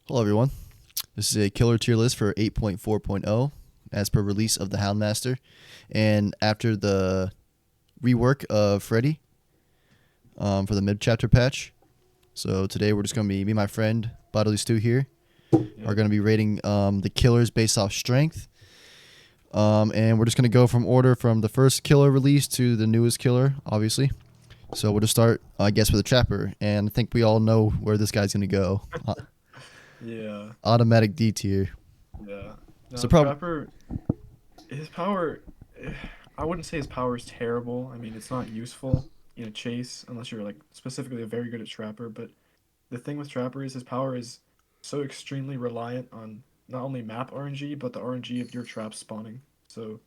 Hello, everyone. This is a killer tier list for 8.4.0 as per release of the Houndmaster. And after the rework of Freddy for the mid chapter patch. So today we're just going to be, me and my friend, Bodily Stew here, are going to be rating the killers based off strength. And we're just going to go from order from the first killer release to the newest killer, obviously. So we'll just start, I guess, with the Trapper. And I think we all know where this guy's going to go. Yeah, Automatic D tier. yeah. So No, probably. Trapper, his power, I wouldn't say his power is terrible. I mean, it's not useful in a chase unless you're like specifically very good at Trapper. But the thing with Trapper is his power is so extremely reliant on not only map RNG, but the RNG of your trap spawning. So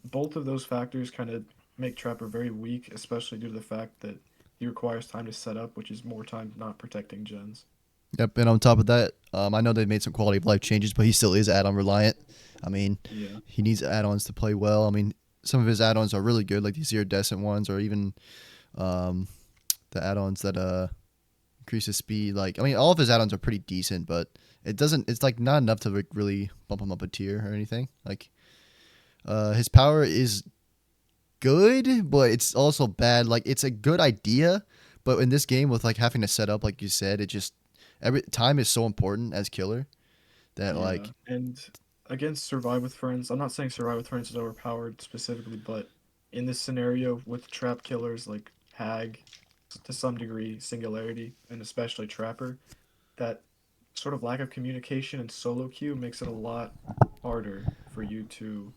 both of those factors kind of make Trapper very weak, especially due to the fact that he requires time to set up, which is more time not protecting gens. Yep, and on top of that, I know they made some quality of life changes, but he still is add-on reliant. I mean, Yeah. he needs add-ons to play well. I mean, some of his add-ons are really good, like these iridescent ones, or even um, the add-ons that increase his speed. Like, I mean, all of his add-ons are pretty decent, but it doesn't. It's like not enough to really bump him up a tier or anything. Like, his power is good, but it's also bad. Like, it's a good idea, but in this game with like having to set up, like you said, it just every time is so important as killer that Yeah, like. and against Survive with Friends, I'm not saying Survive with Friends is overpowered specifically, but in this scenario with trap killers like Hag, to some degree, Singularity, and especially Trapper, that sort of lack of communication and solo queue makes it a lot harder for you to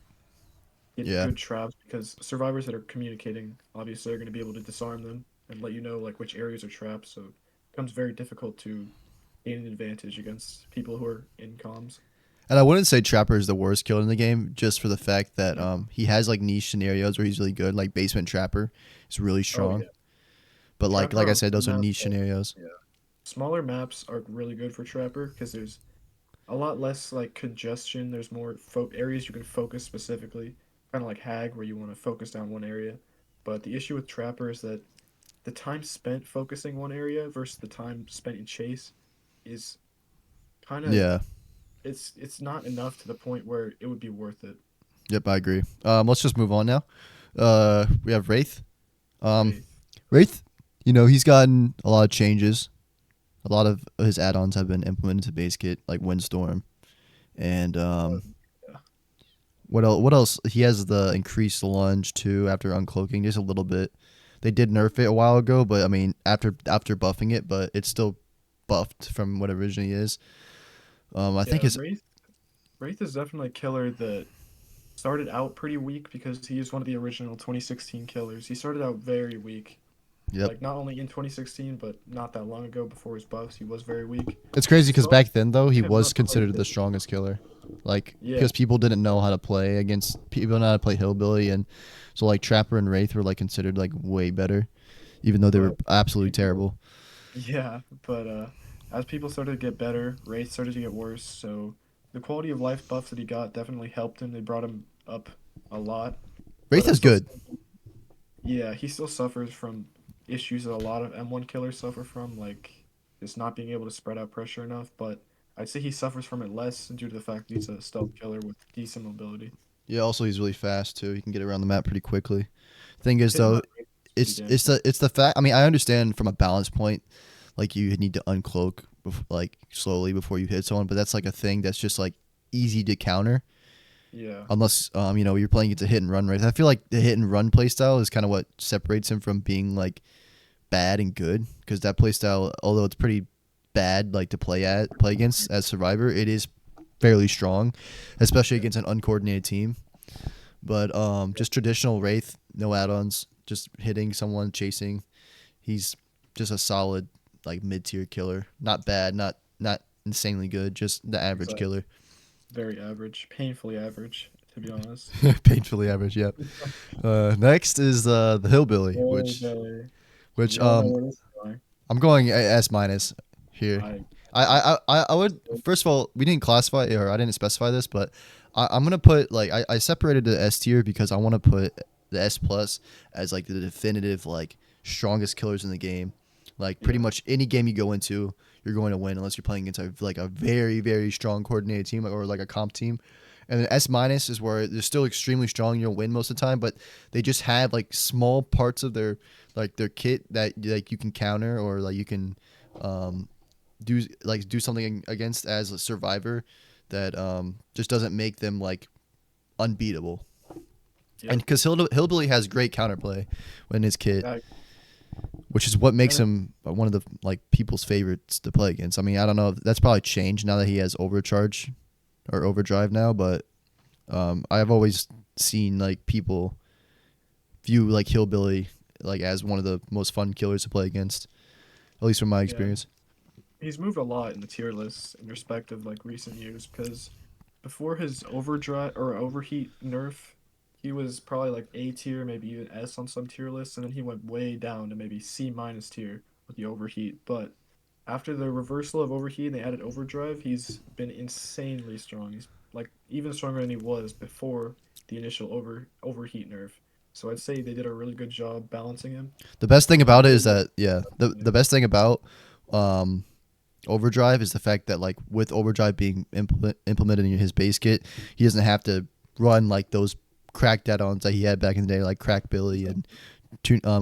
get Yeah. good traps because survivors that are communicating obviously are going to be able to disarm them and let you know like which areas are trapped, so it becomes very difficult to gain an advantage against people who are in comms. And I wouldn't say Trapper is the worst killer in the game, just for the fact that No. he has like niche scenarios where he's really good, like Basement Trapper is really Oh strong. yeah. But like Trapper I on said, some those are maps, niche scenarios. yeah. Smaller maps are really good for Trapper because there's a lot less like congestion. There's more areas you can focus specifically, kind of like Hag, where you want to focus down one area. But the issue with Trapper is that the time spent focusing one area versus the time spent in chase is kind of Yeah. it's not enough to the point where it would be worth it. Yep, I agree. Let's just move on now. We have Wraith. Um, Wraith. Wraith, he's gotten a lot of changes. A lot of his add-ons have been implemented to base kit, like Windstorm, and Uh, yeah. what else? What else? He has the increased lunge too after uncloaking, just a little bit. They did nerf it a while ago, but I mean after buffing it, but it's still buffed from what it originally is. I think Yeah, his. Wraith is definitely a killer that started out pretty weak because he is one of the original 2016 killers. He started out very weak. Yep. Like not only in 2016, but not that long ago before his buffs, he was very weak. It's crazy His because buffs back then though he made him was not quite considered as the strongest killer, like yeah, because people didn't know how to play against people, know how to play hillbilly, and so like Trapper and Wraith were like considered like way better, even though they were but absolutely people terrible. yeah, but as people started to get better, Wraith started to get worse. So the quality of life buffs that he got definitely helped him. They brought him up a lot, but Wraith is good. yeah, he still suffers from issues that a lot of M1 killers suffer from, like just not being able to spread out pressure enough. But I'd say he suffers from it less due to the fact that he's a stealth killer with decent mobility. Yeah. Also, he's really fast too. He can get around the map pretty quickly. Thing is Hitting though, that rate is pretty it's damn it's good. the fact. I mean, I understand from a balance point, like you need to uncloak like slowly before you hit someone, but that's like a thing that's just like easy to counter Yeah, unless you're playing it to hit and run right. I feel like the hit and run playstyle is kind of what separates him from being like bad and good because that playstyle, although it's pretty bad like to play against as survivor, it is fairly strong, especially yeah, against an uncoordinated team. But just traditional Wraith, no add-ons, just hitting someone, chasing. He's just a solid like mid-tier killer. Not bad, not insanely good, just the average exactly. killer. Very average, painfully average, to be honest. Painfully average, yep. Next is the hillbilly, Oh, which Billy. which We all know where this is going. I'm going S minus here. I I would first of all we didn't classify or I didn't specify this, but I'm gonna put like I separated the S tier because I want to put the S plus as like the definitive like strongest killers in the game. Like pretty yeah, much any game you go into, you're going to win unless you're playing against a very very strong coordinated team or like a comp team. And then S minus is where they're still extremely strong. You'll win most of the time, but they just have like small parts of their kit that like you can counter or like you can um, do something against as a survivor that just doesn't make them like unbeatable. And Yep. because Hillbilly has great counterplay when his kit, Yeah, which is what makes and him one of the like people's favorites to play against. I mean, I don't know if that's probably changed now that he has overcharge or overdrive now, but I've always seen like people view like Hillbilly like as one of the most fun killers to play against, at least from my yeah, experience. he's moved a lot in the tier list in respect of like recent years because before his overdrive or overheat nerf, he was probably like A tier, maybe even S on some tier lists, and then he went way down to maybe C minus tier with the overheat. But after the reversal of overheat and they added overdrive, he's been insanely strong. He's like even stronger than he was before the initial overheat nerf. So I'd say they did a really good job balancing him. The best thing And I about it really is like, that yeah, yeah, the best thing about um, overdrive is the fact that like with overdrive being implemented in his base kit, he doesn't have to run like those cracked add-ons that he had back in the day, like Crack Billy and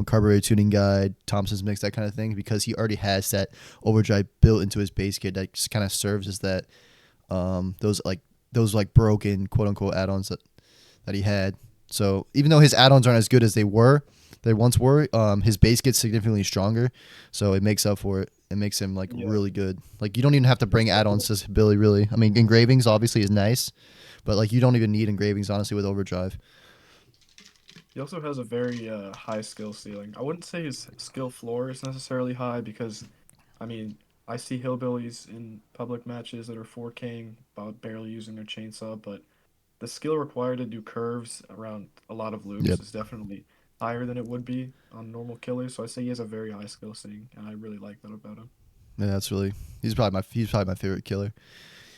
carburetor tuning guide, Thompson's mix, that kind of thing, because he already has that overdrive built into his base kit that just kind of serves as that those like broken quote unquote add-ons that he had. So even though his add-ons aren't as good as they once were, his base gets significantly stronger, so it makes up for it. It makes him like yeah. really good. Like you don't even have to bring add-ons Also, to Billy really. I mean, engravings obviously is nice, but like you don't even need engravings honestly with overdrive. he also has a very high skill ceiling. I wouldn't say his skill floor is necessarily high because, I mean, I see hillbillies in public matches that are 4King about barely using their chainsaw, but the skill required to do curves around a lot of loops Yep. is definitely higher than it would be on normal killers. So I say he has a very high skill ceiling, and I really like that about him. Yeah, that's really he's probably my favorite killer.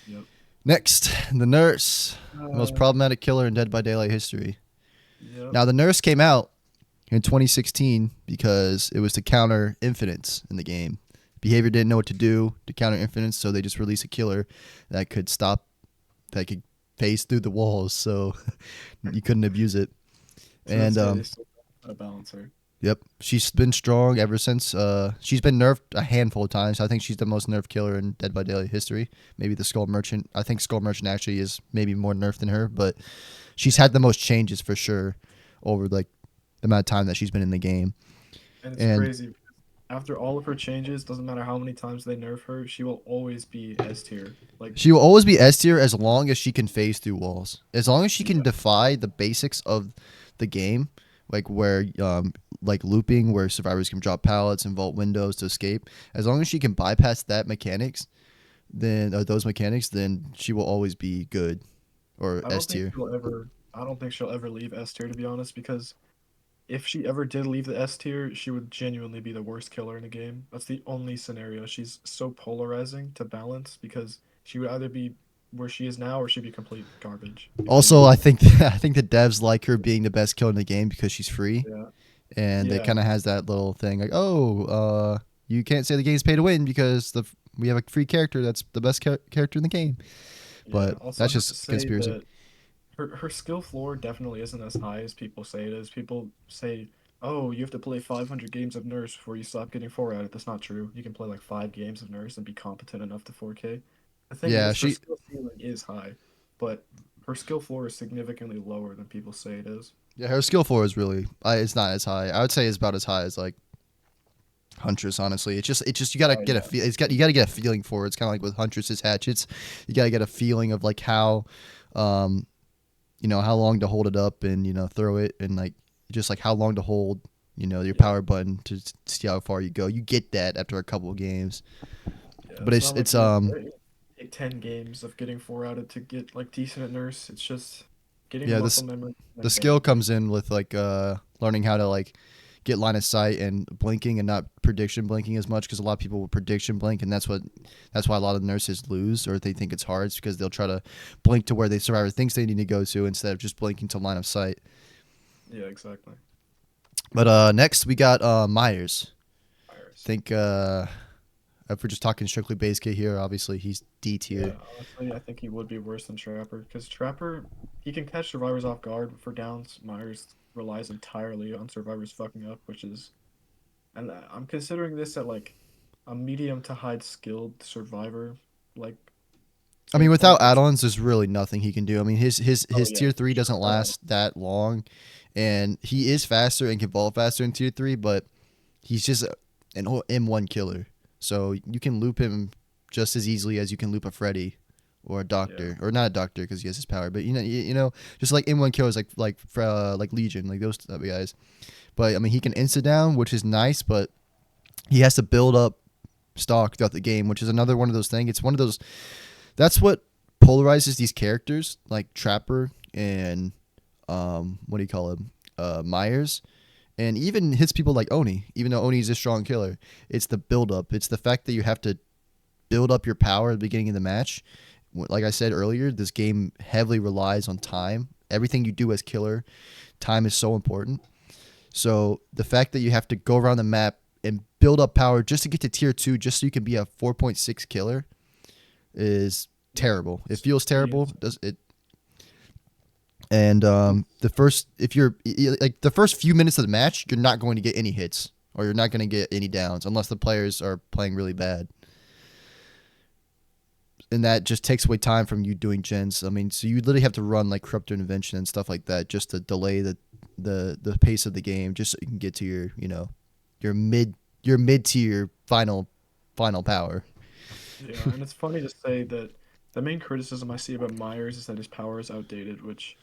Yep. Next, the nurse, the most Uh, problematic killer in Dead by Daylight history. yep. Now the nurse came out in 2016 because it was to counter infinites in the game. Behavior didn't know what to do to counter infinites, so they just released a killer that could phase through the walls, so you couldn't abuse it. To this And day, they still got a balancer. yep, she's been strong ever since. She's been nerfed a handful of times. I think she's the most nerfed killer in Dead by Daylight history. Maybe the Skull Merchant. I think Skull Merchant actually is maybe more nerfed than her, but she's had the most changes for sure over like the amount of time that she's been in the game. And it's And crazy. After all of her changes, doesn't matter how many times they nerf her, she will always be S tier. Like, she will always be S tier as long as she can phase through walls. As long as she can yeah, defy the basics of the game, like looping, where survivors can drop pallets and vault windows to escape. As long as she can bypass those mechanics, then she will always be good or S tier. I don't think she'll ever leave S tier to be honest, because if she ever did leave the S tier, she would genuinely be the worst killer in the game. That's the only scenario. She's so polarizing to balance because she would either be where she is now or she'd be complete garbage. Because Also, I think I think the devs like her being the best killer in the game because she's free, yeah, and it yeah, kind of has that little thing like, oh, you can't say the game's pay to win because we have a free character that's the best character in the game. yeah. But Also, I that's have to just say conspiracy. that her skill floor definitely isn't as high as people say it is. People say, "Oh, you have to play 500 games of Nurse before you stop getting 4 at it." That's not true. You can play like 5 games of Nurse and be competent enough to 4K. The thing Yeah, is, her she skill ceiling is high, but her skill floor is significantly lower than people say it is. yeah her skill floor is really it's not as high. I would say it's about as high as like Huntress. Honestly, it's just you gotta Oh get a yeah, feel. You gotta get a feeling for it. It's kind of like with Huntress's hatchets. You gotta get a feeling of like how, um, how long to hold it up and throw it and like just like how long to hold your yeah, power button to see how far you go. You get that after a couple of games, yeah. but It's not like it's you take 10 games of getting 4 out of to get like decent at Nurse. It's just getting the yeah, muscle memory and the then skill getting good. comes in with like learning how to like get line of sight and blinking and not prediction blinking as much because a lot of people will prediction blink and that's why a lot of nurses lose or they think it's hard. It's because they'll try to blink to where the survivor thinks they need to go to instead of just blinking to line of sight. Yeah, exactly. But next we got Myers. Iris. Think If we're just talking strictly base kit here, obviously he's D tier. Yeah, honestly, I think he would be worse than Trapper because Trapper, he can catch survivors off guard for downs. Myers relies entirely on survivors fucking up, which is, and I'm considering this at like a medium to high skilled survivor like I mean, standpoint. without It's add-ons, there's really nothing he can do. I mean, oh his yeah, tier three sure. doesn't last that long, and he is faster and can vault faster in tier three, but he's just an M1 killer. So you can loop him just as easily as you can loop a Freddy or a Yeah, Doctor, or not a Doctor because he has his power, but you know, just like M1 killers like Legion, like those type of guys. But I mean, he can insta down, which is nice, but he has to build up stock throughout the game, which is another one of those things. It's one of those. That's what polarizes these characters like Trapper and what do you call him, Myers, and even hits people like Oni. Even though Oni is a strong killer, it's the build up. It's the fact that you have to build up your power at the beginning of the match. Like I said earlier, this game heavily relies on time. Everything you do as killer, time is so important. So the fact that you have to go around the map and build up power just to get to tier 2, just so you can be a 4.6 killer, is terrible. It feels he terrible. is. Does it? And the first, if you're like the first few minutes of the match, you're not going to get any hits or you're not going to get any downs unless the players are playing really bad. And that just takes away time from you doing gens. I mean, so you literally have to run like corruptor intervention and stuff like that just to delay the pace of the game, just so you can get to your your mid tier final power. Yeah, and it's funny to say that the main criticism I see about Myers is that his power is outdated, which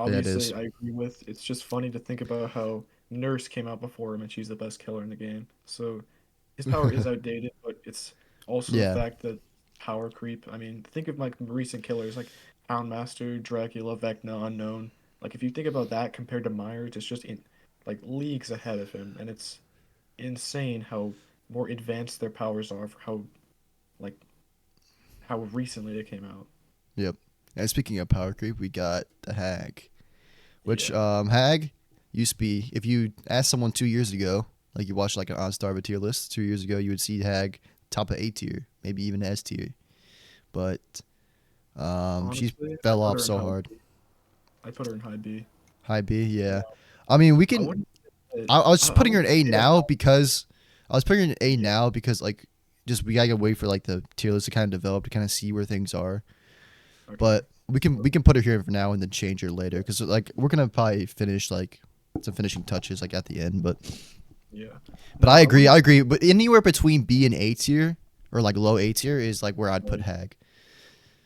Yeah, it obviously is. I agree with. It's just funny to think about how Nurse came out before him and she's the best killer in the game. So his power is outdated, but it's also the Yeah, fact that power creep. I mean, think of like recent killers like Houndmaster, Dracula, Vecna, Unknown. Like if you think about that compared to Myers, it's just in like leagues ahead of him, and it's insane how more advanced their powers are for like how recently they came out. yep. And speaking of power creep, we got the Hag, which Yeah. Hag used to be. If you asked someone 2 years ago, like you watched like an OnStar tier list 2 years ago, you would see Hag top of A tier, maybe even S tier. But she Honestly, I fell put off her in so high hard. B. I put her in high B. High B, Uh, yeah. I mean, we I can. wouldn't say, I was just I putting her wouldn't in A say now high. because I was putting her in A Yeah. now because like just we gotta wait for like the tier list to kind of develop to kind of see where things are. Okay. But we can put her here for now and then change her later because like we're gonna probably finish like some finishing touches like at the end. Yeah. But No, I I agree. wouldn't I say agree. But anywhere between B and A tier or like low A tier is like where I'd put like, Hag.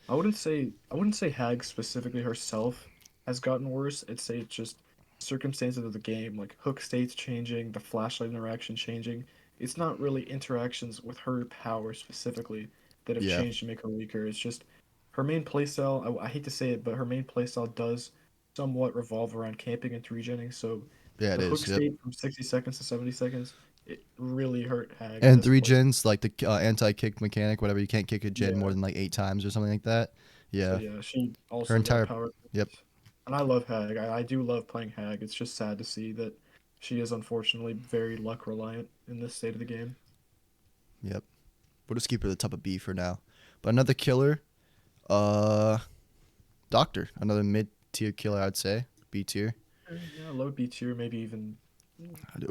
I wouldn't say Hag specifically herself has gotten worse. I'd say it's just circumstances of the game, like hook states changing, the flashlight interaction changing. It's not really interactions with her power specifically that have Yeah. changed to make her weaker. It's just her main playstyle. I hate to say it, but her main playstyle does somewhat revolve around camping and regenning. So Yeah, it the is. hook Yep. state from 60 seconds to 70 seconds, it really hurt Hag And as a three player. gens like the anti-kick mechanic, whatever. You can't kick a gen more Yeah. than like 8 times or something like that. So Yeah. yeah, she Her also got entire. power Yep. creeps. And I love Hag. I do love playing Hag. It's just sad to see that she is unfortunately very luck reliant in this state of the game. Yep. We'll just keep her at the top of B for now. But another killer, uh, Doctor. Another mid tier killer, I'd say. B tier. Yeah, low B tier, maybe even.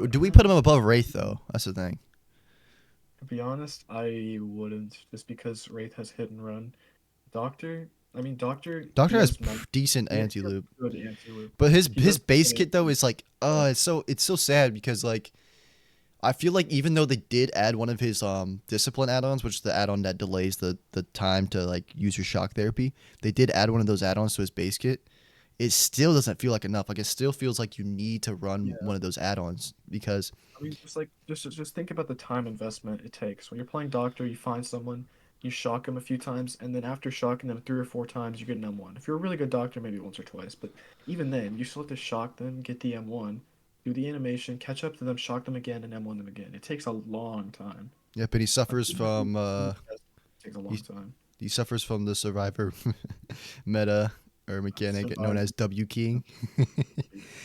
Do we put him above Wraith though? That's the thing. To be honest, I wouldn't, just because Wraith has hit and run. Doctor, I mean Doctor, Doctor he has has nice, decent he anti has loop, good anti-loop. but He his does base good kit though anti-loop. is like it's so sad because like I feel like even though they did add one of his discipline add-ons, which is the add-on that delays the time to like use your shock therapy, they did add one of those add-ons to his base kit. It still doesn't feel like enough. Like it still feels like you need to run Yeah. one of those add-ons because I mean, just think about the time investment it takes. When you're playing Doctor, you find someone, you shock them a few times, and then after shocking them 3 or 4 times, you get an M1. If you're a really good Doctor, maybe once or twice, but even then, you still have to shock them, get the M1, do the animation, catch up to them, shock them again, and M1 them again. It takes a long time. yep, and Like even if it takes a long he time. he suffers from the survivor meta or mechanic known Survivor as W keying.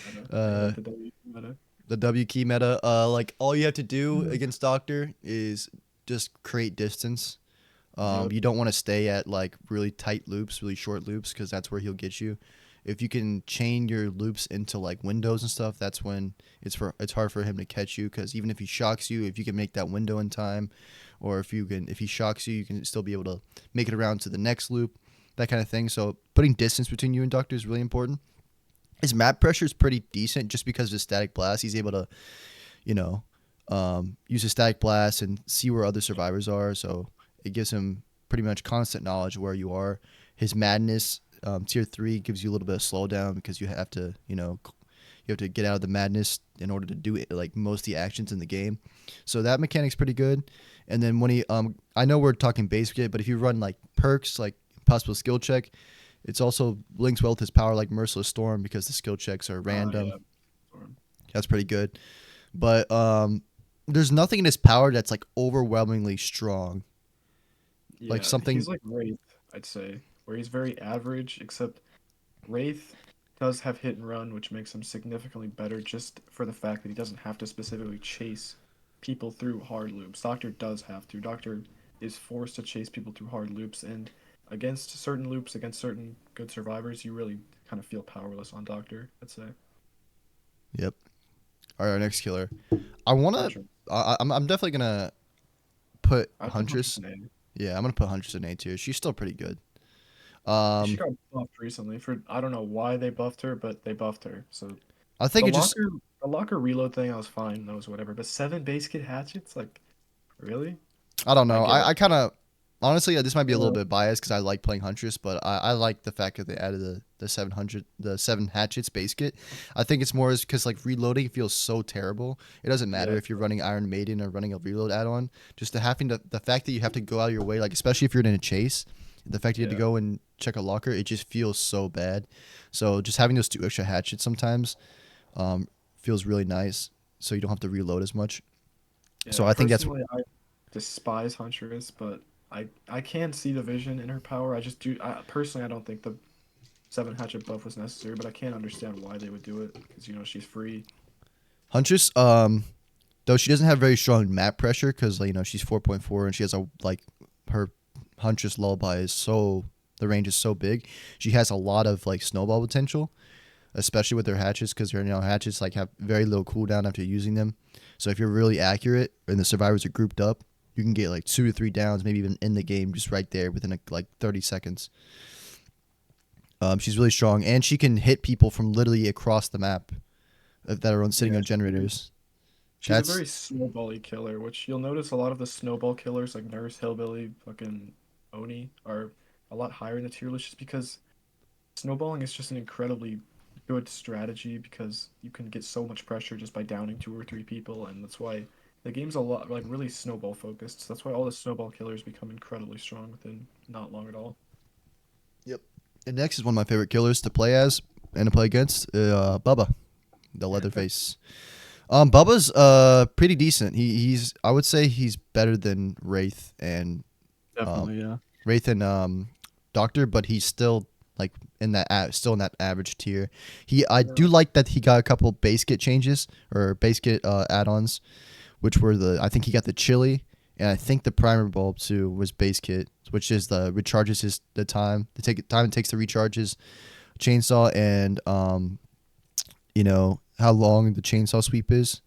meta. I uh like the W meta. the W key meta. Like all you have to do against Doctor is just create distance. Yep. You don't want to stay at like really tight loops, really short loops, because that's where he'll get you. If you can chain your loops into like windows and stuff, that's when it's hard for him to catch you. Because even if he shocks you, if you can make that window in time, or if he shocks you, you can still be able to make it around to the next loop, that kind of thing. So putting distance between you and Doctor is really important. His map pressure is pretty decent just because of his static blast. He's able to, you know, use his static blast and see where other survivors are. So it gives him pretty much constant knowledge where you are. His madness, tier 3, gives you a little bit of slowdown because you have to, you have to get out of the madness in order to do it, like most of the actions in the game. So that mechanic's pretty good. And then when he, I know we're talking basic, but if you run like perks, like possible skill check, it's also links well with his power, like Merciless Storm, because the skill checks are random. Yeah. That's pretty good. But there's nothing in his power that's like overwhelmingly strong. Like Yeah, something. he's like Wraith, I'd say, where he's very average, except Wraith does have hit and run, which makes him significantly better just for the fact that he doesn't have to specifically chase people through hard loops. Doctor does have to. Doctor is forced to chase people through hard loops, and against certain loops, against certain good survivors, you really kind of feel powerless on Doctor, I'd say. Yep. All right, our next killer. I wanna. Sure. I'm definitely gonna put I put Huntress. Huntress in Yeah, I'm gonna put Huntress in A tier. She's still pretty good. A. She Um, got buffed recently for I don't know why they buffed her, but they buffed her. So I think the it just. locker the locker reload thing, I was fine. That was whatever. But 7 base kit hatchets, like really? I don't I know. get it. I kind of. Honestly, this might be a little Uh, bit biased because I like playing Huntress, but I like the fact that they added the 700 the 7 hatchets base kit. I think it's more because like reloading feels so terrible. It doesn't matter yeah, if you're running Iron Maiden or running a reload add-on. Just the fact that you have to go out of your way, like especially if you're in a chase, the fact you have to yeah, go and check a locker, it just feels so bad. So just having those 2 extra hatchets sometimes um, feels really nice. So you don't have to reload as much. So yeah. I think that's Personally, I despise Huntress, but I can see the vision in her power. I just do. Personally, I don't think the 7 hatchet buff was necessary, but I can't understand why they would do it because she's free. Huntress. Though she doesn't have very strong map pressure because she's 4.4 and she has a like her Huntress lullaby is so the range is so big. She has a lot of like snowball potential, especially with their hatches because her hatches like have very low cooldown after using them. So if you're really accurate and the survivors are grouped up, you can get like 2 to 3 downs, maybe even in the game, just right there within like 30 seconds. She's really strong and she can hit people from literally across the map that are sitting Yeah, on generators. she's a That's very snowbally killer, which you'll notice a lot of the snowball killers like Nurse, Hillbilly, fucking Oni are a lot higher in the tier list just because snowballing is just an incredibly good strategy because you can get so much pressure just by downing 2 or 3 people, and that's why the game's a lot like really snowball focused. So that's why all the snowball killers become incredibly strong within not long at all. Yep. And next is one of my favorite killers to play as and to play against, Bubba, the Leatherface. Bubba's pretty decent. He's I would say he's better than um, Definitely, yeah. Wraith and Doctor, but he's still like still in that average tier. I Yeah. do like that he got a couple base kit changes or base kit add-ons, which were I think he got the chili and I think the primer bulb too was base kit, which is the recharges the time it takes to recharge his chainsaw and how long the chainsaw sweep is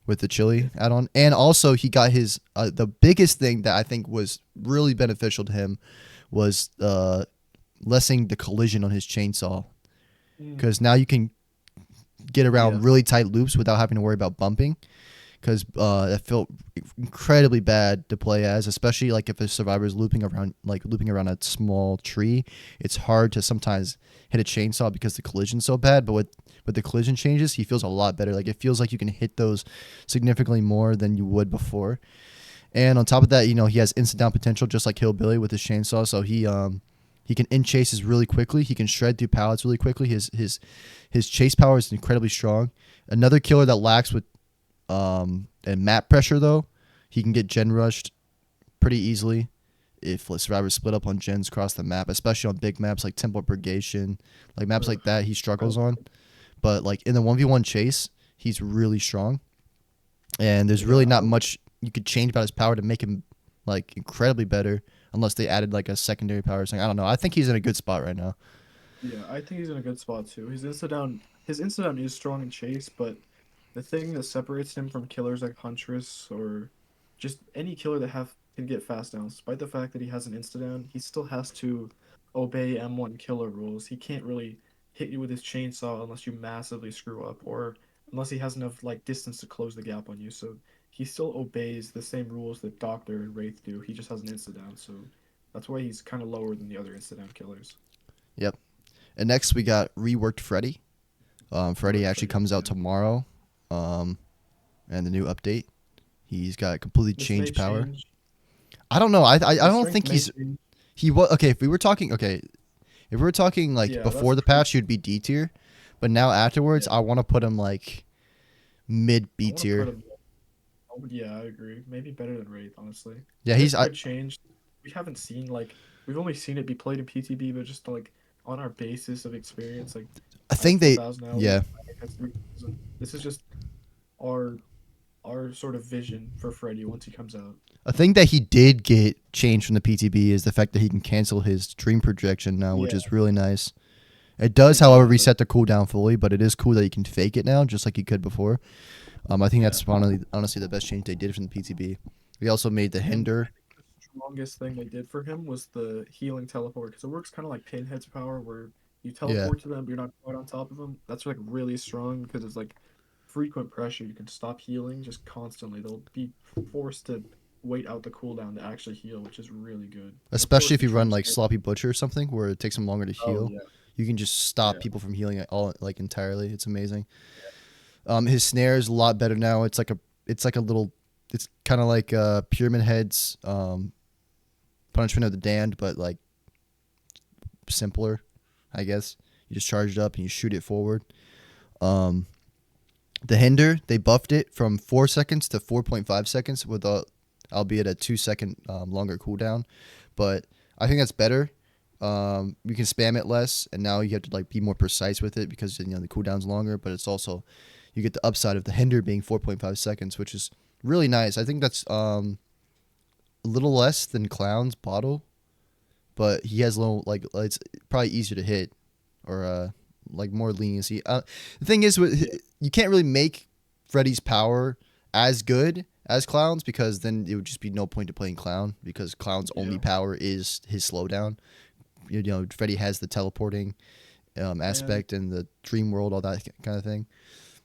with the chili add-on. And also he got his the biggest thing that I think was really beneficial to him was lessening the collision on his chainsaw Mm. because now you can get Yeah. around really tight loops without having to worry about bumping because that felt incredibly bad to play as, especially like if a survivor is looping around a small tree. It's hard to sometimes hit a chainsaw because the collision's so bad. But with the collision changes, he feels a lot better. Like it feels like you can hit those significantly more than you would before. And on top of that, he has instant down potential just like Hillbilly with his chainsaw. So he can end chases really quickly. He can shred through pallets really quickly. His chase power is incredibly strong. Another killer that lacks with and map pressure though, he can get gen rushed pretty easily if survivors split up on gens across the map, especially on big maps like Temple Purgation, like maps Ugh. like that. He struggles on, but like in the 1v1 chase, he's really strong. And there's Yeah. really not much you could change about his power to make him like incredibly better, unless they added like a secondary power or something. I don't know. I think he's in a good spot right now. Yeah, I think he's in a good spot too. His insta down is strong in chase, but the thing that separates him from killers like Huntress or just any killer that have can get fast downs, despite the fact that he has an insta down, he still has to obey M1 killer rules. He can't really hit you with his chainsaw unless you massively screw up or unless he has enough like distance to close the gap on you. So he still obeys the same rules that Doctor and Wraith do. He just has an insta down, so that's why he's kind of lower than the other insta down killers. Yep. And next we got reworked Freddy. Freddy Reworked actually Freddy, comes out yeah. tomorrow, and the new update. He's got completely This may changed power. change. I don't know. I The don't strength think may he's change. he was okay. If we were talking like Yeah, before that's the true. patch, he'd be D tier, but now afterwards, Yeah, I want to put him like mid I B want to put tier. him. Oh, yeah, I agree. Maybe better than Wraith, honestly. Yeah, This he's I could change. We haven't seen like we've only seen it be played in PTB, but just like on our basis of experience, like I I have think they 4,000 hours. yeah. I have 3,000. This is just our our sort of vision for Freddy once he comes out. A thing that he did get changed from the PTB is the fact that he can cancel his dream projection now, which Yeah, is really nice. It does, it's however, really nice. reset the cooldown fully, but it is cool that you can fake it now, just like you could before. I think Yeah, that's honestly the best change they did from the PTB. We also made the and I hinder. think the strongest thing they did for him was the healing teleport because it works kind of like Pinhead's power, where you Yeah, teleport to them, but you're not quite on top of them. That's like really strong because it's like frequent pressure. You can stop healing just constantly. They'll be forced to wait out the cooldown to actually heal, which is really good. And of especially course, if the you run charge. like sloppy butcher or something, where it takes them longer to Oh heal. yeah, You can just stop yeah, people from healing at all like entirely. It's amazing. yeah, His snare is a lot better now. It's like a little it's kind of like Pyramid Head's Punishment of the Damned, but like simpler, I guess. You just charge it up and you shoot it forward. Um, the hinder, they buffed it from 4 seconds to 4.5 seconds with albeit a 2 second longer cooldown, but I think that's better. You can spam it less, and now you have to like be more precise with it because the cooldown's longer. But it's also you get the upside of the hinder being 4.5 seconds, which is really nice. I think that's a little less than Clown's bottle, but he has little like it's probably easier to hit or like more leniency. The thing is, yeah, you can't really make Freddy's power as good as Clown's because then it would just be no point to playing Clown because Clown's only yeah. power is his slowdown. Freddy has the teleporting And aspect and the dream world, all that kind of thing.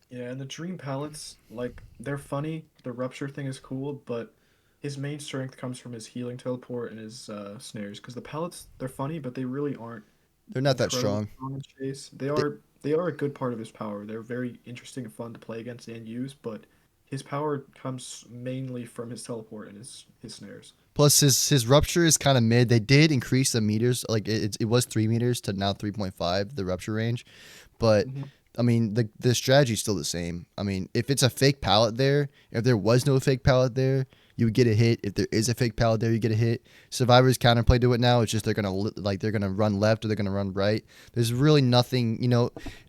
yeah, and the dream palettes, like they're funny. The rupture thing is cool, but his main strength comes from his healing teleport and his snares. Because the palettes, they're funny, but they really aren't They're not that incredibly strong. strong in chase. They They, are they are a good part of his power. They're very interesting and fun to play against and use, but his power comes mainly from his teleport and his snares. Plus, his rupture is kind of mid. They did increase the meters, like it was 3 meters to now 3.5, the rupture range. But Hmm. I mean, the strategy's still the same. I mean, if it's a fake pallet there, if there was no fake pallet there, you would get a hit. If there is a fake pallet there, you get a hit. Survivors counterplay to it now. It's just they're gonna run left or they're gonna run right. There's really nothing.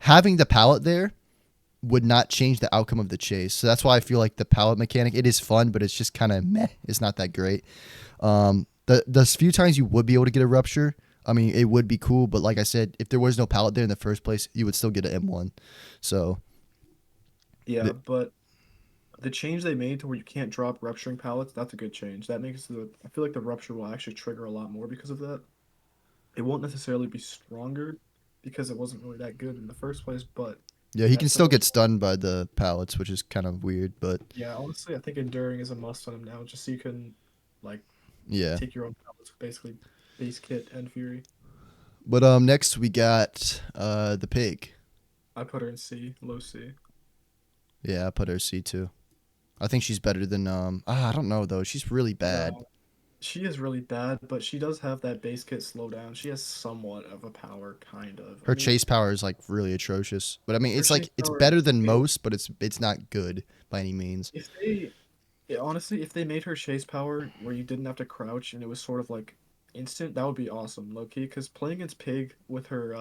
Having the pallet there would not change the outcome of the chase. So that's why I feel like the pallet mechanic, it is fun, but it's just kind of meh. It's not that great. The few times you would be able to get a rupture, I mean, it would be cool. But like I said, if there was no pallet there in the first place, you would still get an M1. So Yeah, the, but the change they made to where you can't drop rupturing pallets, that's a good change. That makes I feel like the rupture will actually trigger a lot more because of that. It won't necessarily be stronger because it wasn't really that good in the first place, but yeah, he can that still still goes get a long way. stunned by the pallets, which is kind of weird. But Yeah, honestly, I think enduring is a must on him now, just so you can like yeah. take your own pallets, basically base kit and fury. But next we got the pig. I put her in C, low C. Yeah, I put her C2. I think she's better than I don't know though. She's really bad. No, she is really bad, but she does have that base kit slowdown. She has somewhat of a power, kind of. I Her mean, chase power is like really atrocious. But I mean, her it's chase like it's power is better than okay. most, but it's not good by any means. If they Yeah, honestly, if they made her chase power where you didn't have to crouch and it was sort of like instant, that would be awesome, low key. Because playing against Pig with her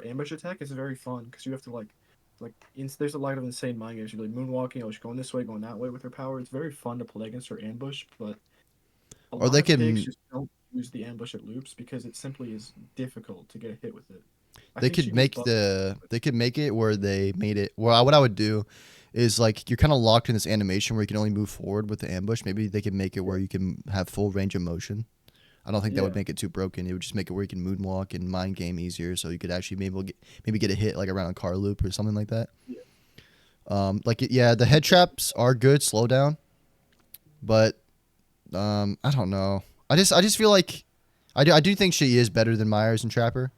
ambush attack is very fun because you have to like like there's a lot of insane mind games. You're like moonwalking, oh she's going this way, going that way with her power. It's very fun to play against her ambush, but a Or lot they of picks can just don't use the ambush at loops because it simply is difficult to get a hit with it. I they think she could gets make buffed. they could make it where they made it. Well, what I would do is like you're kind of locked in this animation where you can only move forward with the ambush. Maybe they could make it Yeah. where you can have full range of motion. I don't think that would Yeah. make it too broken. It would just make it where you can moonwalk and mind game easier, so you could actually maybe get a hit like around a car loop or something like that. Yeah. Yeah, the head traps are good, slow down, but I don't know. I just feel like I do think she is better than Myers and Trapper,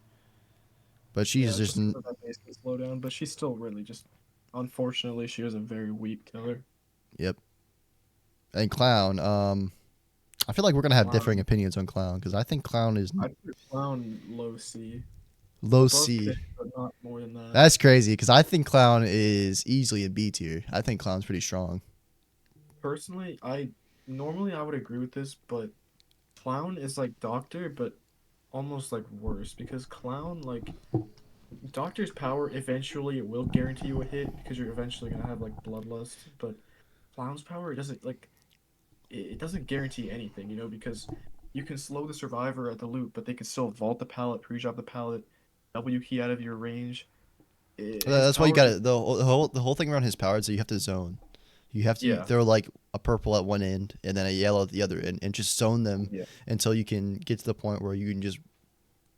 but she's Yeah, just just because of that basic slowdown, but she's still really just unfortunately she was a very weak killer. yep. And Clown, I feel like we're gonna have differing Clown. opinions on Clown because I think Clown is I'd put Clown low C. low Above C. pick, but not more than that. That's crazy because I think Clown is easily in B tier. I think Clown's pretty strong. Personally, I would agree with this, but Clown is like Doctor, but almost like worse because Clown like Doctor's power eventually it will guarantee you a hit because you're eventually gonna have like Bloodlust, but Clown's power it doesn't like it doesn't guarantee anything, because you can slow the survivor at the loop, but they can still vault the pallet, pre-drop the pallet, W key out of your range. His That's why you power got just it. The whole thing around his power is that you have to zone. You have to yeah throw like a purple at one end and then a yellow at the other end, and just zone them yeah until you can get to the point where you can just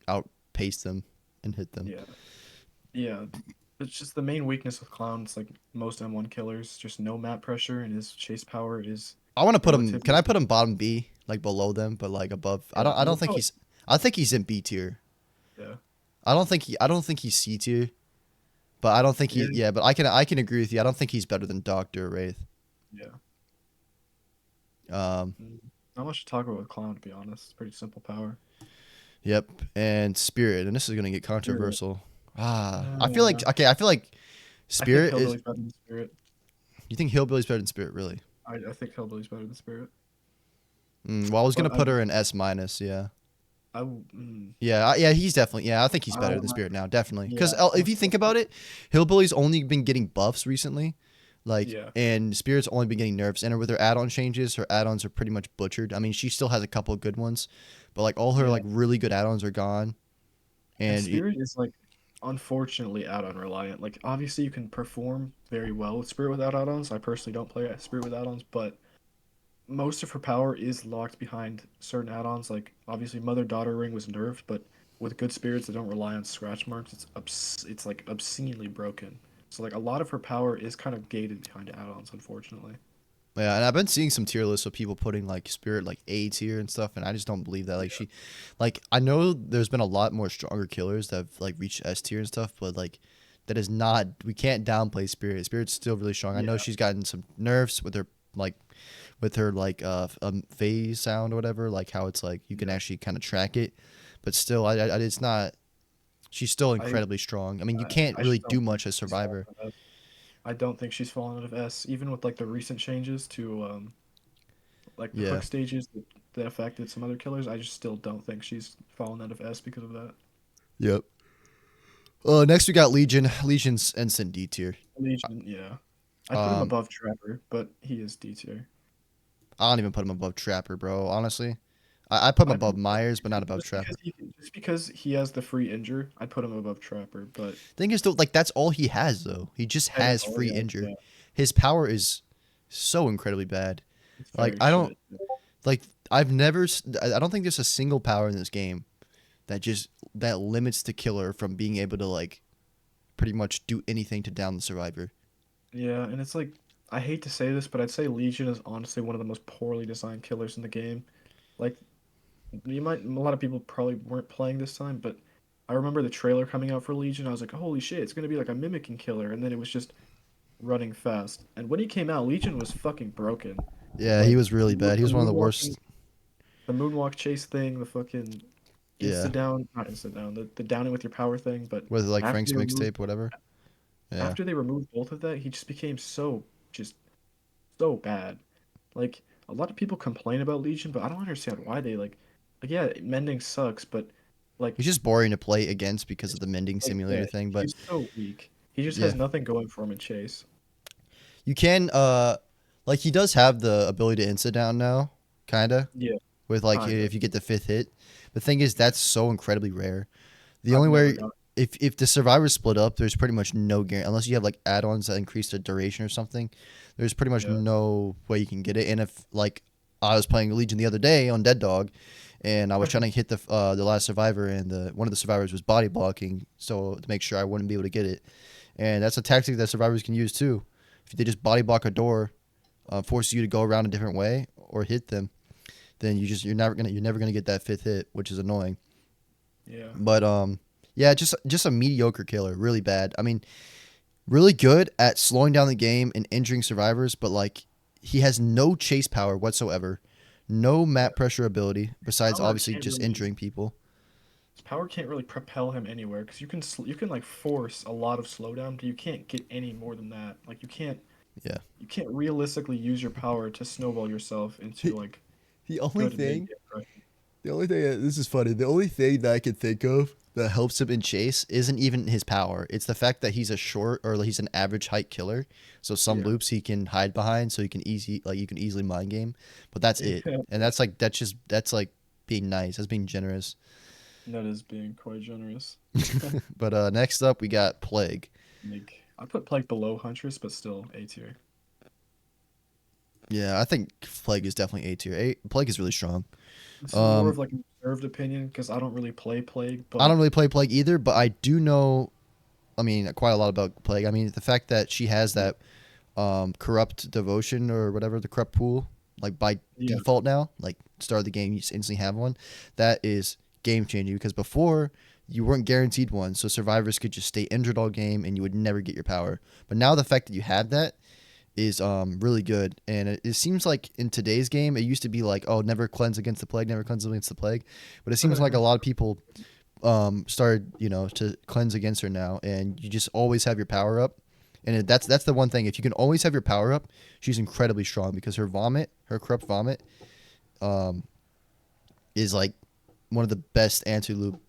outpace them and hit them. yeah yeah. It's just the main weakness with Clown. It's like most M1 killers, just no map pressure, and his chase power is I want to put him. Can relatively I put him bottom B, like below them, but like above? I yeah. don't. I You don't would think probably he's. I think he's in B tier. yeah I don't think he's C tier. But I don't think yeah he. Yeah, but I can agree with you. I don't think he's better than Doctor Wraith. yeah. Um. Mm. Not much to talk about with Clown, to be honest. It's pretty simple power. Yep. And Spirit, and this is gonna get Spirit. controversial. I feel like Uh, okay. I feel like I think Spirit is. Hillbilly's better than Spirit. You think Hillbilly's better than Spirit, really? I think Hillbilly's better than Spirit. Well, I was gonna But put her in S minus. Yeah. mm, Yeah, he's definitely. Yeah, I think he's better than uh, Spirit now, definitely. Because yeah, if you think about it, Hillbilly's only been getting buffs recently, like, yeah, and Spirit's only been getting nerfs. And with her add-on changes, her add-ons are pretty much butchered. I mean, she still has a couple of good ones, but like all her yeah. like really good add-ons are gone. And And Spirit is like unfortunately add-on reliant. Like obviously you can perform very well with Spirit without add-ons. I personally don't play Spirit with add-ons, but most of her power is locked behind certain add-ons. Like obviously Mother-Daughter Ring was nerfed, but with good spirits that don't rely on scratch marks, it's like obscenely broken. So like a lot of her power is kind of gated behind add-ons, unfortunately. yeah, and I've been seeing some tier lists of people putting like Spirit like A tier and stuff, and I just don't believe that. Like Yeah, she, like I know there's been a lot more stronger killers that have like reached S tier and stuff, but like that is not. We can't downplay Spirit. Spirit's still really strong. I know yeah, she's gotten some nerfs like with her like phase sound or whatever, like how it's like you can yeah. actually kind of track it, but still, it's not. She's still I incredibly strong. I mean, you I, can't I really just do don't think much as she's fallen Survivor. out of S. I don't think she's fallen out of S, even with like the recent changes to like the Yeah. hook stages that affected some other killers. I just still don't think she's fallen out of S because of that. Yep. Next we got Legion. Legion's instant D tier. Legion, yeah. I'd put him Um, above Trapper, but he is D tier. I don't even put him above Trapper, bro. Honestly, I put him I'd put above him above, Myers, but not above Trapper. just because he has the free injure, I'd put him above Trapper, but Thing is, though, like that's all he has, though. He just that is has all free he has. injure. Yeah, His power is so incredibly bad. it's Like very I don't shit. like. I've never. I don't think there's a single power in this game that limits the killer from being able to like pretty much do anything to down the survivor. Yeah, and it's like I hate to say this, but I'd say Legion is honestly one of the most poorly designed killers in the game. Like a lot of people probably weren't playing this time, but I remember the trailer coming out for Legion. I was like, holy shit, it's gonna be like a mimicking killer, and then it was just running fast. And when he came out, Legion was fucking broken. Yeah, he Like was really bad. He the was one of the worst. moonwalk chase thing, the fucking Yeah, not insta down, the downing with your power thing. But with like after Frank's they removed mixtape, whatever. Yeah. both of that, he just became just so bad. Like a lot of people complain about Legion, but I don't understand why they like yeah, mending sucks, but like He's just boring to play against because of it's the mending like yeah, simulator thing. But he's so weak. He just Yeah. has nothing going for him in chase. You can like he does have the ability to insta down now, kinda, Yeah, with like kind of. if you get the fifth hit. The thing is Yeah, that's so incredibly rare. The I've only never way got. if the survivors split up, there's pretty much no guarantee unless you have like add-ons that increase the duration or something. There's pretty much Yeah. no way you can get it. And if like I was playing Legion the other day on Dead Dog, and I was trying to hit the last survivor, and one of the survivors was body blocking, so to make sure I wouldn't be able to get it. And that's a tactic that survivors can use too. If they just body block a door, forces you to go around a different way or hit them, then you're never gonna get that fifth hit, which is annoying. Yeah. But yeah, just a mediocre killer, really bad. I mean, really good at slowing down the game and injuring survivors, but like he has no chase power whatsoever, no Yeah. map pressure ability besides Power obviously can't just really. injuring people. His power can't really propel him anywhere because you can like force a lot of slowdown, but you can't get any more than that. Like Yeah. you can't realistically use your power to snowball yourself into like The only good mid thing game pressure. The only thing this is funny. The only thing that I can think of that helps him in chase isn't even his power. It's the fact that he's a short or he's an average height killer. So some Yeah. loops he can hide behind, so you can easily mind game. But that's it. Yeah. And that's like being nice. That's being generous. That is being quite generous. But next up we got Plague. Like I put Plague below Huntress, but still A tier. Yeah, I think Plague is definitely A tier. Plague is really strong. This is more Um, of like a reserved opinion because I don't really play Plague, I but don't really play Plague either, but I do know. I mean, quite a lot about Plague. I mean, the fact that she has yeah, that corrupt devotion or whatever the corrupt pool like by yeah, default now, like start of the game you just instantly have one. That is game changing because before you weren't guaranteed one, so survivors could just stay injured all game and you would never get your power. But now the fact that you have that is really good, and it seems like in today's game it used to be like, oh, never cleanse against the plague, never cleanse against the plague, but it seems like a lot of people started to cleanse against her now, and you just always have your power up. And that's the one thing. If you can always have your power up, she's incredibly strong because her corrupt vomit, um, is like one of the best anti-loop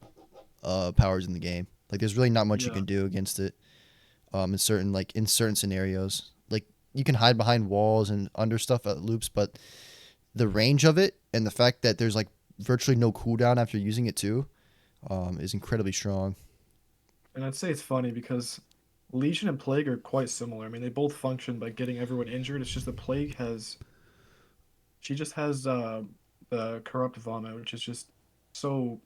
powers in the game. Like there's really not much you yeah. can do against it. In certain scenarios, like you can hide behind walls and under stuff at loops, but the range of it and the fact that there's like virtually no cooldown after using it too, is incredibly strong. And I'd say it's funny because Legion and Plague are quite similar. I mean, they both function by getting everyone injured. It's just the Plague has she just has the corrupt vomit, which is just so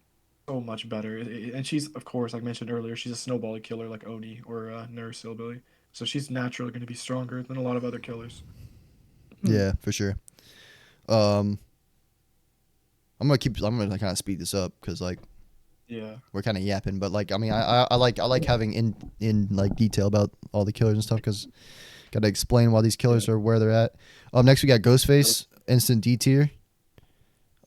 so much better. And she's of course, like mentioned earlier, she's a snowball killer like Oni or Nurse Hillbilly. So she's naturally going to be stronger than a lot of other killers. Hmm. Yeah, for sure. Um, I'm gonna kind of speed this up because like Yeah. we're kind of yapping, but like I mean I like having in like detail about all the killers and stuff because got to explain why these Yeah. killers are where they're at. Next we got Ghostface, instant D tier.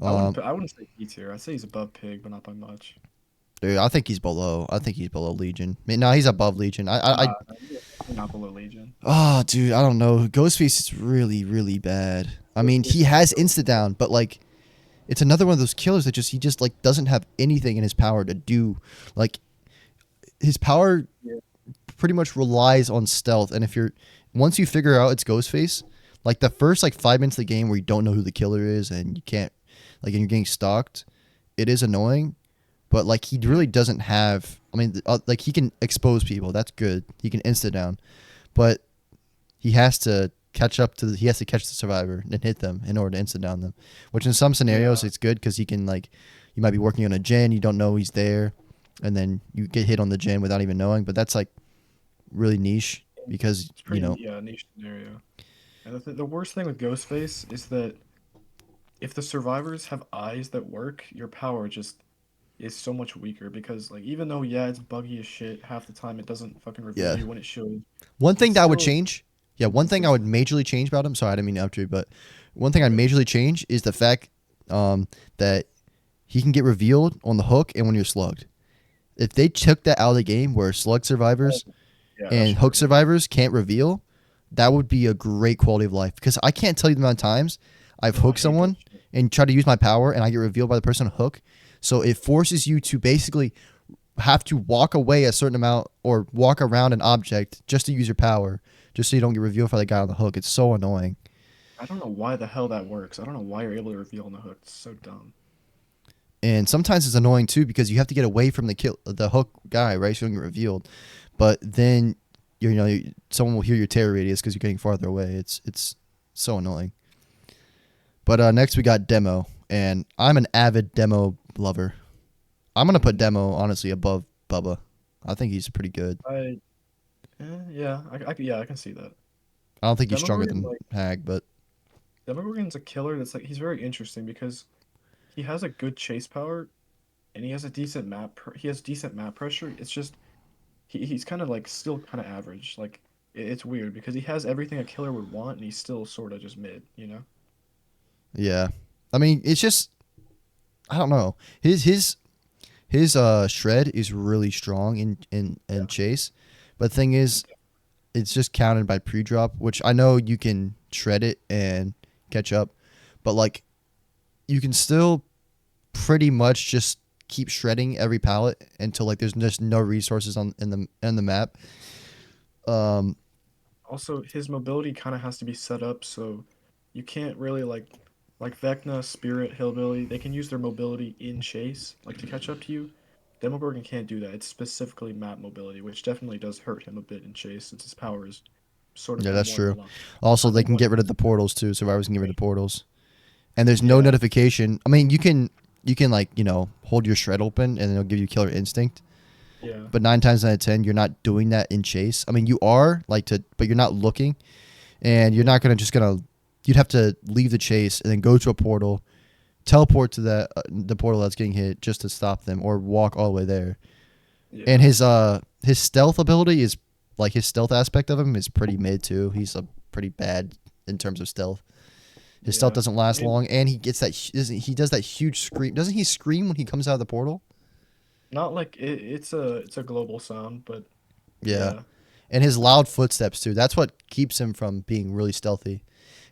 Um, I wouldn't say E tier. I'd say he's above Pig, but not by much. dude, I think he's below. I think he's below Legion. I mean, no, he's above Legion. Nah, he's definitely not below Legion. Oh, dude, I don't know. Ghostface is really, really bad. I mean, Ghostface he is has so insta down, but like, it's another one of those killers that he just like doesn't have anything in his power to do. Like, his power yeah. pretty much relies on stealth, and if you're once you figure out it's Ghostface, like the first like 5 minutes of the game where you don't know who the killer is and you can't like and you're getting stalked, it is annoying. But like he really doesn't have. I mean, like he can expose people. That's good. He can insta down, but he has to he has to catch the survivor and hit them in order to insta down them. Which in some Yeah. scenarios it's good because he can like you might be working on a gen, you don't know he's there, and then you get hit on the gen without even knowing. But that's like really niche because It's pretty yeah, niche scenario. And the worst thing with Ghostface is that if the survivors have eyes that work, your power just is so much weaker because like even though yeah, it's buggy as shit, half the time it doesn't fucking reveal yeah. you when it should. One thing It's that I would still change, yeah, one thing I would consistent. majorly change about him. Sorry, I didn't mean to interrupt you, but one thing I'd Okay. majorly change is the fact that he can get revealed on the hook and when you're slugged. If they took that out of the game where slug Oh, survivors yeah, that and should hook work. survivors can't reveal, that would be a great quality of life. Because I can't tell you the amount of times I've No, I hooked hate that someone shit. and try to use my power and I get revealed by the person on hook. So it forces you to basically have to walk away a certain amount or walk around an object just to use your power, just so you don't get revealed by the guy on the hook. It's so annoying. I don't know why the hell that works. I don't know why you're able to reveal on the hook. It's so dumb. And sometimes it's annoying too because you have to get away from the hook guy, right? So you don't get revealed. But then someone will hear your terror radius because you're getting farther away. It's so annoying. But next we got Demo, and I'm an avid Demo lover. I'm gonna put Demo honestly above Bubba. I think he's pretty good. Yeah, I can see that. I don't think he's stronger Demogorgon, than like Hag, but Demogorgon's a killer. That's like he's very interesting because he has a good chase power and he has a decent he has decent map pressure. It's just he's kind of like still kind of average. Like it's weird because he has everything a killer would want and he's still sort of just mid. You know? yeah. I mean, it's just I don't know. His shred is really strong in Yeah. chase, but the thing is, it's just counted by pre-drop, which I know you can shred it and catch up, but like you can still pretty much just keep shredding every pallet until like there's just no resources in the map. Um, Also, his mobility kind of has to be set up so you can't really like Vecna, Spirit, Hillbilly. They can use their mobility in chase like to catch up to you. Demogorgon can't do that. It's specifically map mobility, which definitely does hurt him a bit in chase since his power is sort of yeah, that's more true. reliant Also, on they like can one get rid hit. of the portals too. Survivors can get rid of portals, and there's no Yeah, notification. I mean, you can like hold your shred open and it'll give you killer instinct. yeah, But 9 times out of 10, you're not doing that in chase. I mean, you are but you're not looking, and you're yeah, not gonna. You'd have to leave the chase and then go to a portal, teleport to the portal that's getting hit just to stop them, or walk all the way there. And yeah. his stealth ability is like his stealth aspect of him is pretty mid too. He's a pretty bad in terms of stealth. His stealth Yeah. doesn't I last mean, long, and he does that huge scream. Doesn't he scream when he comes out of the portal? not like it's a global sound, but Yeah, yeah. and his loud footsteps too. That's what keeps him from being really stealthy.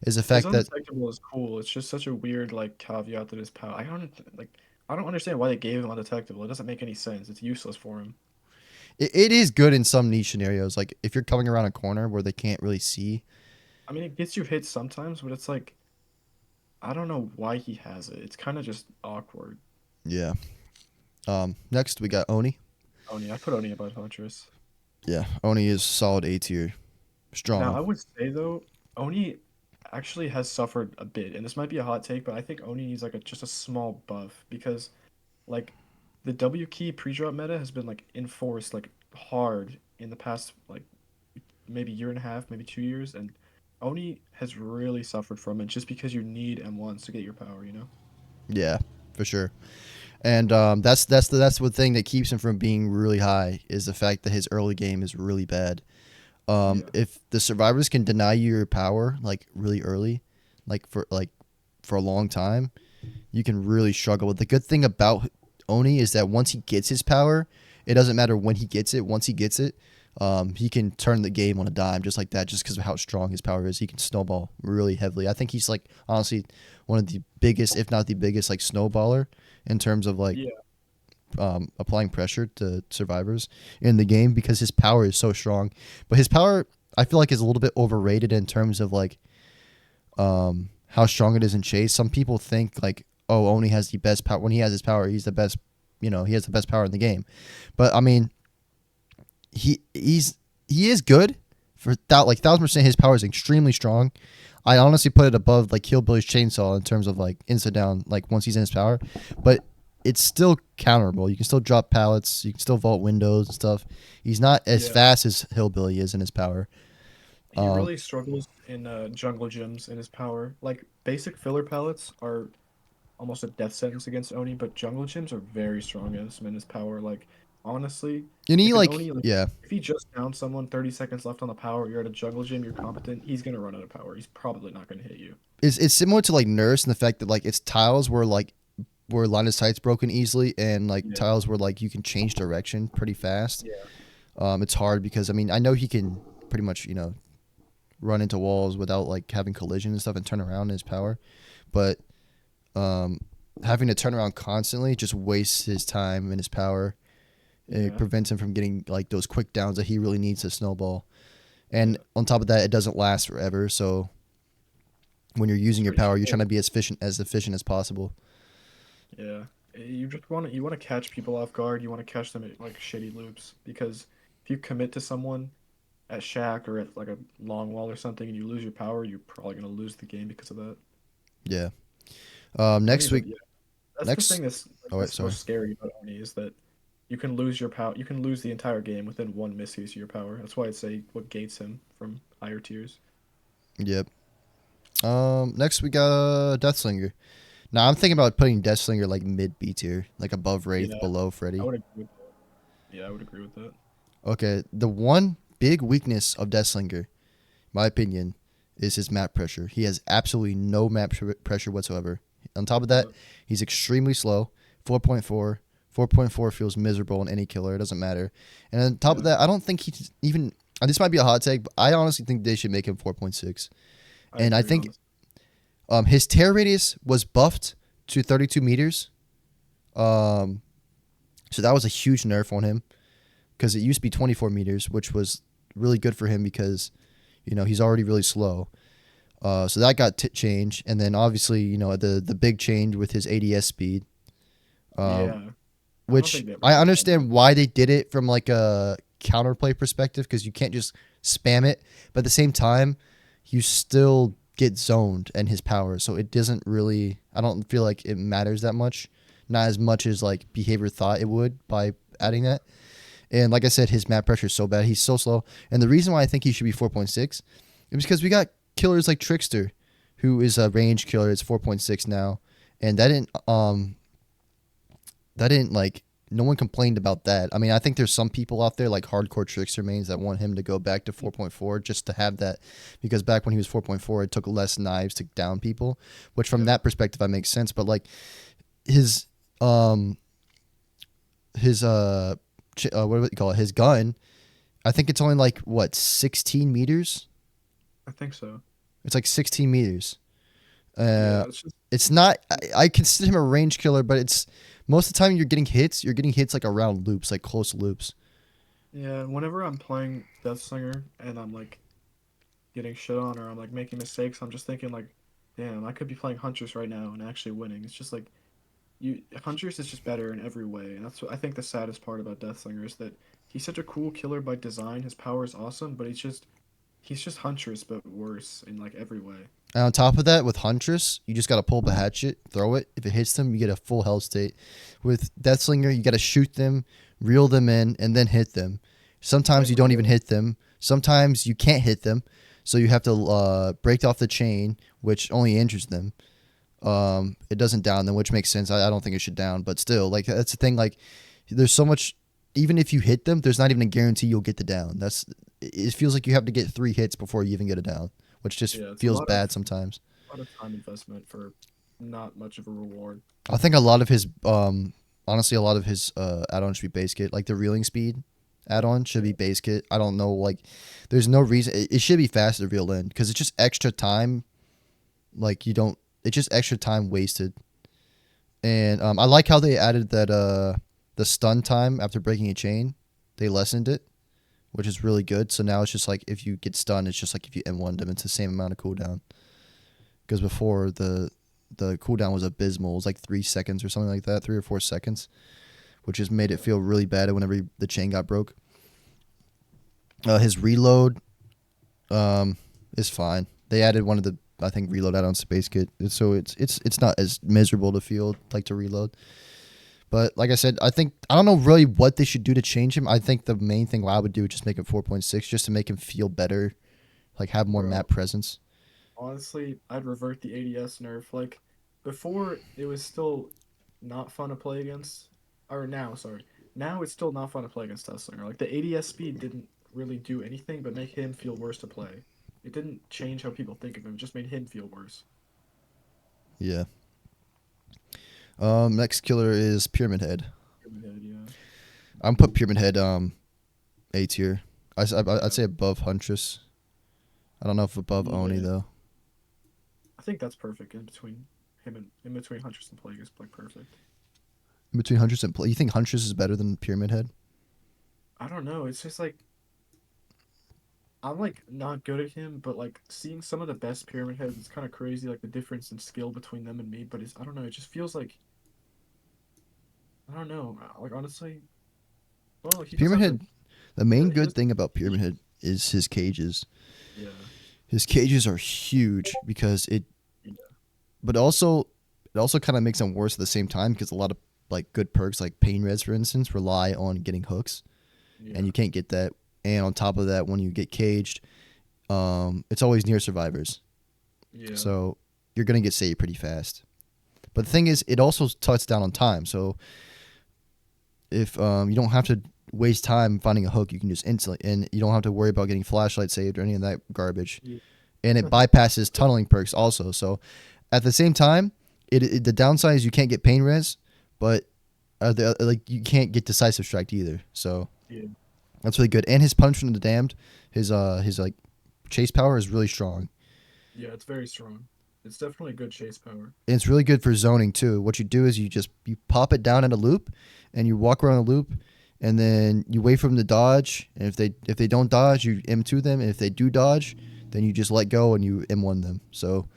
Is the His fact that undetectable is cool. It's just such a weird like caveat that his power. I don't understand why they gave him undetectable. It doesn't make any sense. It's useless for him. it is good in some niche scenarios, like if you're coming around a corner where they can't really see. I mean, it gets you hit sometimes, but it's like I don't know why he has it. It's kind of just awkward. Yeah. Next we got Oni. Oni, I put Oni above Huntress. Yeah, Oni is solid A tier, Now, strong. I would say though, Oni actually has suffered a bit, and this might be a hot take, but I think Oni needs like a just a small buff because like the W key pre-drop meta has been like enforced like hard in the past like maybe year and a half, maybe 2 years, and Oni has really suffered from it just because you need M1s to get your power, you know? Yeah, for sure. And that's the thing that keeps him from being really high is the fact that his early game is really bad. Yeah. If the survivors can deny you your power like really early, like for a long time, you can really struggle. But the good thing about Oni is that once he gets his power, it doesn't matter when he gets it. Once he gets it, he can turn the game on a dime just like that, just because of how strong his power is. He can snowball really heavily. I think he's like honestly one of the biggest, if not the biggest, like snowballer in terms of like Yeah. applying pressure to survivors in the game because his power is so strong. But his power, I feel like, is a little bit overrated in terms of like how strong it is in chase. Some people think like, oh, Oni has the best power. When he has his power, he's the best. He has the best power in the game. But I mean, he is good for that. Like 1,000%, his power is extremely strong. I honestly put it above like Hillbilly's chainsaw in terms of like instant down. Like once he's in his power, but it's still counterable. You can still drop pallets. You can still vault windows and stuff. He's not as Yeah. fast as Hillbilly is in his power. He Um, really struggles in jungle gyms in his power. Like basic filler pallets are almost a death sentence against Oni, but jungle gyms are very strong against him in his power. Like honestly, and he if an like Oni like yeah, if he just downed someone 30 seconds left on the power, you're at a jungle gym, you're competent, he's gonna run out of power. He's probably not gonna hit you. it's similar to like Nurse in the fact that like its tiles where line of sight's broken easily and like Yeah. tiles where like you can change direction pretty fast. Yeah. It's hard because I mean I know he can pretty much run into walls without like having collision and stuff and turn around in his power, but um, having to turn around constantly just wastes his time and his power. It Yeah. prevents him from getting like those quick downs that he really needs to snowball. And Yeah. on top of that, it doesn't last forever. So when you're It's using your pretty power, you're trying slow. to be as efficient as possible. Yeah. You want to catch people off guard. You want to catch them at like shitty loops because if you commit to someone at Shack or at like a long wall or something and you lose your power, you're probably gonna lose the game because of that. Yeah. I mean, Next but week, yeah, that's the next. thing that's Oh wait, that's sorry. most scary about Oni is that you can lose your power. You can lose the entire game within one misuse of your power. That's why I say what gates him from higher tiers. Yep. Next we got Deathslinger. Now I'm thinking about putting Deathslinger like mid B tier, like above Wraith, Yeah, below I Freddy. would agree with that. Yeah, I would agree with that. Okay, the one big weakness of Deathslinger, my opinion, is his map pressure. He has absolutely no pressure whatsoever. On top of that, Yeah, he's extremely slow. 4.4. 4.4 feels miserable in any killer. It doesn't matter. And on top of yeah, that, I don't think he's even. This might be a hot take, but I honestly think they should make him 4.6. I And I agree think on this. his tear radius was buffed to 32 meters. Um, so that was a huge nerf on him because it used to be 24 meters, which was really good for him because he's already really slow. So that got changed, and then obviously the big change with his ADS speed, um, Yeah, I don't which think they ever I should have done that. understand why they did it from like a counterplay perspective because you can't just spam it, but at the same time, you still get zoned and his power, so it doesn't really. I don't feel like it matters that much, not as much as like behavior thought it would by adding that. And like I said, his map pressure is so bad. He's so slow. And the reason why I think he should be 4.6 is because we got killers like Trickster, who is a range killer. It's 4.6 now, and that didn't like no one complained about that. I mean, I think there's some people out there like hardcore Trickster mains that want him to go back to 4.4 just to have that, because back when he was 4.4, it took less knives to down people, which from Yeah, that perspective that makes sense. But like his um his what do you call it? His gun, I think it's only like what 16 meters. I think so. It's like 16 meters. Uh, Yeah, it's just it's not. I consider him a range killer, but it's most of the time you're getting hits. You're getting hits like around loops, like close loops. yeah. Whenever I'm playing Deathslinger and I'm like getting shit on or I'm like making mistakes, I'm just thinking like, damn, I could be playing Huntress right now and actually winning. It's just like you Huntress is just better in every way, and that's what I think the saddest part about Deathslinger is that he's such a cool killer by design. His power is awesome, but he's just Huntress but worse in like every way. And on top of that, with Huntress, you just gotta pull the hatchet, throw it. If it hits them, you get a full health state. With Deathslinger, you gotta shoot them, reel them in, and then hit them. Sometimes you Exactly. don't Yeah. even hit them. Sometimes you can't hit them, so you have to break off the chain, which only injures them. It doesn't down them, which makes sense. I don't think it should down, but still, like that's the thing. Like, there's so much. Even if you hit them, there's not even a guarantee you'll get the down. It feels like you have to get 3 hits before you even get a down, which just Yeah, it's a feels lot of bad sometimes. time investment for not much of a reward. I think a lot of his, honestly, a lot of his add-ons should be base kit. Like the reeling speed add-on should Yeah. be base kit. I don't know, like, there's no reason it should be faster to reel in because it's just extra time. Like you don't, it's just extra time wasted. And I like how they added that the stun time after breaking a chain, they lessened it, which is really good. So now it's just like if you get stunned, it's just like if you M1 them, it's the same amount of cooldown. Because before the cooldown was abysmal. It was like 3 seconds or something like that, 3 or 4 seconds, which just made it feel really bad whenever the chain got broke. His reload is fine. They added one of the I think reload add-ons to base kit, so it's not as miserable to feel like to reload. But like I said, I don't know really what they should do to change him. I think the main thing I would do is just make him 4.6, just to make him feel better, like have more Bro, map presence. honestly, I'd revert the ADS nerf. Like before, it was still not fun to play against. Or now, sorry, now it's still not fun to play against Deathslinger. Like the ADS speed didn't really do anything but make him feel worse to play. It didn't change how people think of him. It just made him feel worse. Yeah. Next killer is Pyramid Head. Pyramid Head, yeah, I'm put Pyramid Head A tier. I'd yeah, say above Huntress. I don't know if above Oni yeah. though. I think that's perfect in between him and in between Huntress and Plague is like perfect. Between Huntress and you think Huntress is better than Pyramid Head? I don't know. It's just like I'm like not good at him, but like seeing some of the best pyramid heads, it's kind of crazy. Like the difference in skill between them and me. But it's I don't know. It just feels like I don't know. Like honestly, well, he does Pyramid have the Head, the main he good does thing about Pyramid have Head is his cages. yeah His cages are huge because it, yeah but also it also kind of makes them worse at the same time because a lot of like good perks like pain res for instance rely on getting hooks and yeah you can't get that. And on top of that, when you get caged, it's always near survivors, yeah so you're gonna get saved pretty fast. But the thing is, it also cuts down on time. So if you don't have to waste time finding a hook, you can just instantly, and you don't have to worry about getting flashlight saved or any of that garbage. yeah. And it bypasses tunneling perks also. So at the same time, the downside is you can't get pain res, but like you can't get decisive strike either. So Yeah. that's really good. And his punch from the damned, his like chase power is really strong. Yeah, it's very strong. It's definitely good chase power. And it's really good for zoning too. What you do is you pop it down in a loop, and you walk around the loop, and then you wait for them to dodge. And if they don't dodge, you M2 them. And if they do dodge, then you just let go and you M1 them. So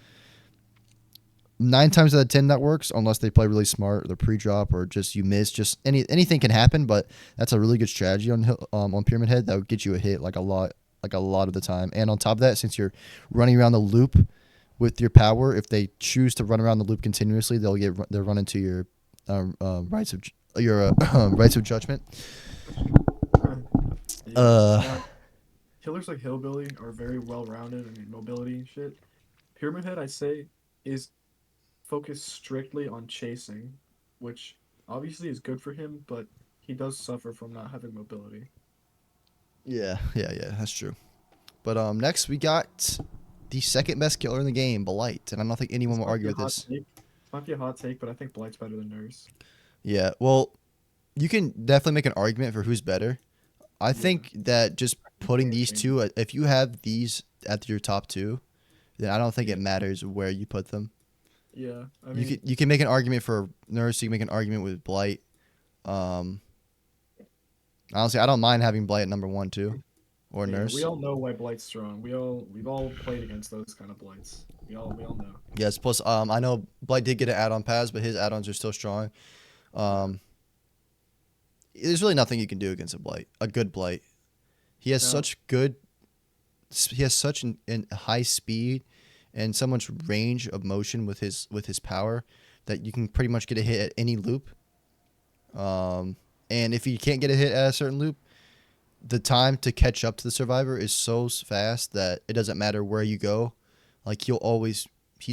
9 times out of 10 that works, unless they play really smart, or they're pre-drop, or just you miss. Just anything can happen, but that's a really good strategy on Pyramid Head that would get you a hit like a lot of the time. And on top of that, since you're running around the loop with your power, if they choose to run around the loop continuously, they'll run into your rights of your rights of judgment. Yeah. Uh, Now, killers like Hillbilly are very well rounded. I mean, mobility and shit. Pyramid Head, I say, is focused strictly on chasing, which obviously is good for him, but he does suffer from not having mobility. yeah, that's true. But next we got the second best killer in the game, Blight, and I don't think anyone This will might argue be a with hot this. take. This might be a hot take, but I think Blight's better than Nurse. Yeah, well, you can definitely make an argument for who's better. I Yeah. think that just putting these two, Interchangeable. if you have these at your top two, then I don't think it Yeah. matters where you put them. Yeah. I You can mean, you can make an argument for Nurse. You can make an argument with Blight. Um, Honestly, I don't mind having Blight at number one too, or yeah, we Nurse. all know why Blight's strong. We've all played against those kind of Blights. We all know. Yes. Plus, I know Blight did get an add-on pass, but his add-ons are still strong. Yeah. Um, there's really nothing you can do against a good Blight. He has Now, such good. He has such an high speed and so much range of motion with his power that you can pretty much get a hit at any loop. And if you can't get a hit at a certain loop, the time to catch up to the survivor is so fast that it doesn't matter where you go. Like he's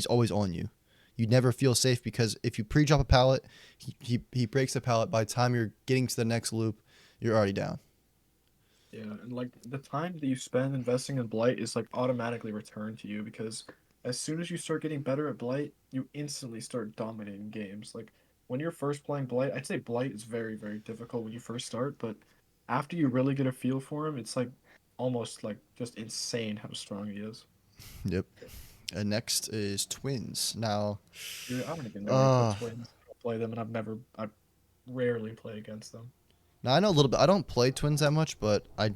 always on you. You never feel safe because if you pre-drop a pallet, he breaks the pallet. By the time you're getting to the next loop, you're already down. yeah, and like the time that you spend investing in Blight is like automatically returned to you because as soon as you start getting better at Blight, you instantly start dominating games. Like when you're first playing Blight, I'd say Blight is very, very difficult when you first start, but after you really get a feel for him, it's like almost like just insane how strong he is. Yep. And next is twins. Now, Dude, I don't even know where to put uh, twins. I don't play them, and I rarely play against them. now I know a little bit. I don't play twins that much, but I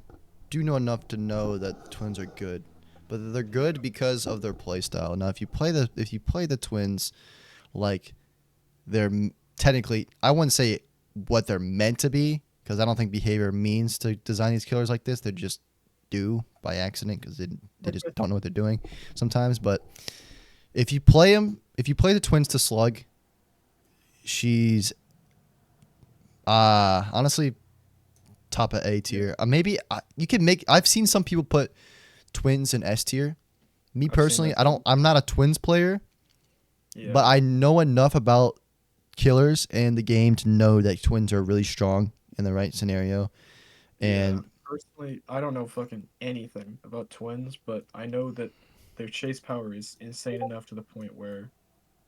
do know enough to know that twins are good. But they're good because of their play style. Now, if you play the twins like they're technically, I wouldn't say what they're meant to be because I don't think behavior means to design these killers like this. They just do by accident because they just don't know what they're doing sometimes. But if you play the twins to slug, she's honestly top of A Yeah, tier. Maybe you can make. I've seen some people put twins in S tier. Me I've seen personally, that I don't. too. I'm not a twins player, but Yeah. I know enough about killers and the game to know that twins are really strong in the right scenario. Yeah, And personally, I don't know fucking anything about twins, but I know that their chase power is insane enough to the point where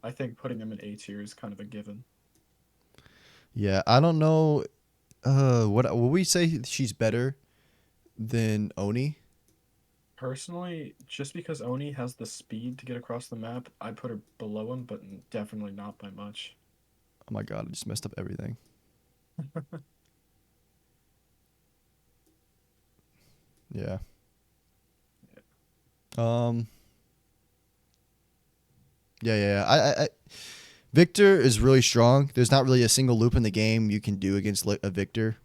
I think putting them in A tier is kind of a given. yeah, I don't know. What would we say she's better than Oni? Personally, just because Oni has the speed to get across the map, I'd put her below him, but definitely not by much. Oh my god, I just messed up everything. Yeah. Um. Yeah. Victor is really strong. There's not really a single loop in the game you can do against a Victor.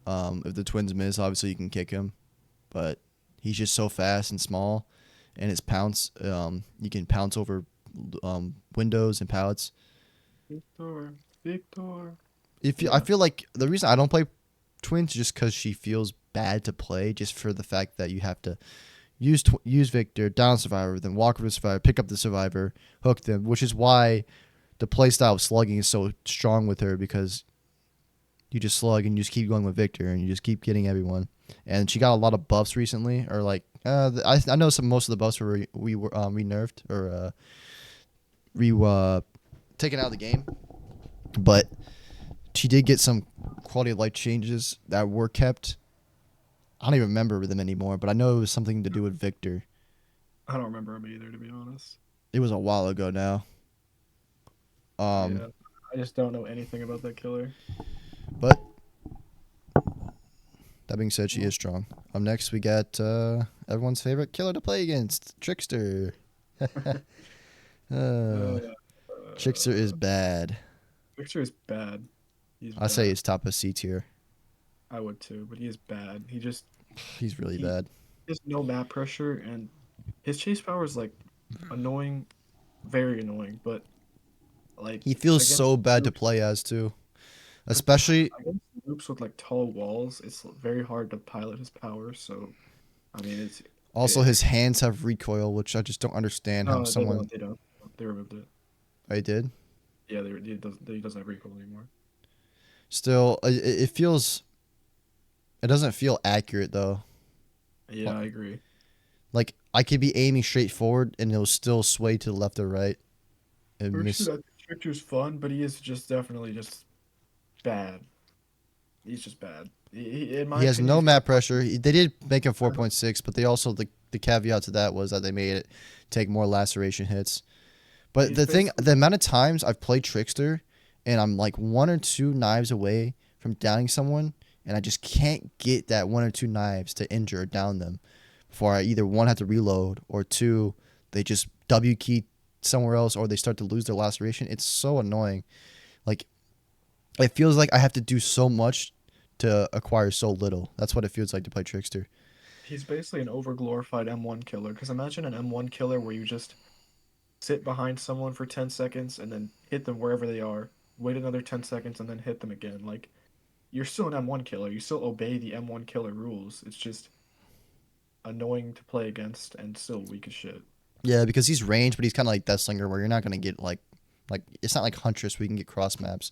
If the twins miss, obviously you can kick him, but he's just so fast and small, and his pounce. You can pounce over windows and pallets. Victor, Victor. If you, I Yeah. feel like the reason I don't play twins is just because she feels bad to play, just for the fact that you have to use Victor, down survivor, then walk over the survivor, pick up the survivor, hook them, which is why the playstyle of slugging is so strong with her, because you just slug and you just keep going with Victor and you just keep getting everyone. And she got a lot of buffs recently, or like I know most of the buffs were we nerfed or re taken out of the game, but she did get some quality of life changes that were kept. I don't even remember them anymore, but I know it was something to do with Victor. I don't remember him either, to be honest. It was a while ago now. Um, Yeah. I just don't know anything about that killer. but that being said, she is strong. Next we got everyone's favorite killer to play against, Trickster. uh, Uh, Trickster is uh, bad. Victor is bad. He's I say bad. he's top of C tier. I would too, but he is bad. He's really He bad. has no map pressure, and his chase power is like annoying, very annoying. But like He feels against so bad to loops, play as too, especially. against loops with like tall walls, it's very hard to pilot his power. So I mean, Also, it, his hands have recoil, which I just don't understand how no, they someone. don't. They don't. They removed it. I did. Yeah, he doesn't have recoil anymore. Still, it feels. It doesn't feel accurate though. Yeah, I agree. Like I could be aiming straight forward and it'll still sway to the left or right and Personally, miss. I think Victor's fun, but he is just definitely just bad. He's just bad. In my He has opinion, no he's kind map pressure. They did make him of 4.6, but they also the caveat to that was that they made it take more laceration hits. But he's basically the amount of times I've played Trickster, and I'm like one or two knives away from downing someone, and I just can't get that one or two knives to injure or down them before I either one have to reload or two they just W key somewhere else or they start to lose their laceration. It's so annoying. Like it feels like I have to do so much to acquire so little. That's what it feels like to play Trickster. he's basically an overglorified M1 killer. Because imagine an M1 killer where you just sit behind someone for 10 seconds and then hit them wherever they are. Wait another 10 seconds and then hit them again. Like you're still an M1 killer. You still obey the M1 killer rules. It's just annoying to play against and still weak as shit. Yeah, because he's ranged, but he's kind of like Deathslinger, where you're not gonna get like it's not like Huntress where you can get cross maps.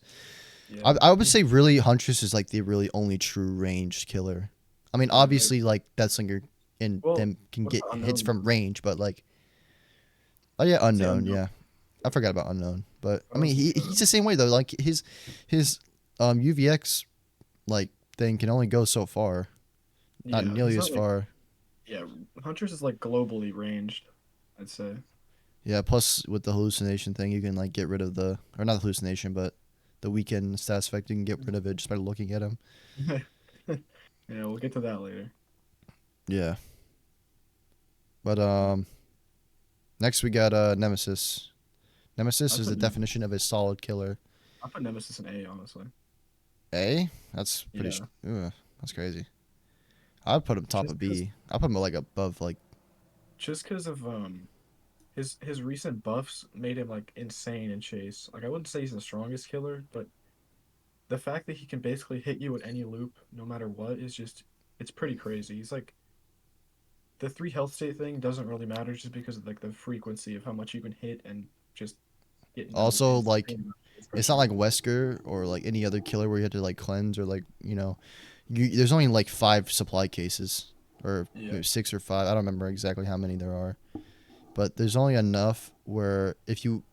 Yeah. I would say really Huntress is like the really only true ranged killer. I mean, Yeah. obviously like Deathslinger and Well, them can what get about hits unknown from though? range, but like oh yeah, I'd say unknown, unknown. yeah. I forgot about unknown, but I mean Um, he's the same way though. Like his UVX like thing can only go so far, not yeah, nearly he's as not like far. yeah. Huntress is like globally ranged. I'd say. Yeah, plus with the hallucination thing, you can like get rid of the or not the hallucination, but the weekend status effect. You can get rid of it just by looking at him. Yeah, we'll get to that later. Yeah, but Uh, next we got Nemesis. Nemesis I is the put definition of a solid killer. I put Nemesis in A, honestly. A, that's pretty. Yeah, That's crazy. I'd put him top just of because B. I'd put him like above like. just because of his recent buffs made him like insane in chase. Like I wouldn't say he's the strongest killer, but the fact that he can basically hit you at any loop, no matter what, is just it's pretty crazy. He's like the three health state thing doesn't really matter just because of like the frequency of how much you can hit and just get no Also, like insane it's not pressure. like Wesker or like any other killer where you have to like cleanse or like there's only like 5 supply cases or Yeah. maybe 6 or 5. I don't remember exactly how many there are, but there's only enough where if you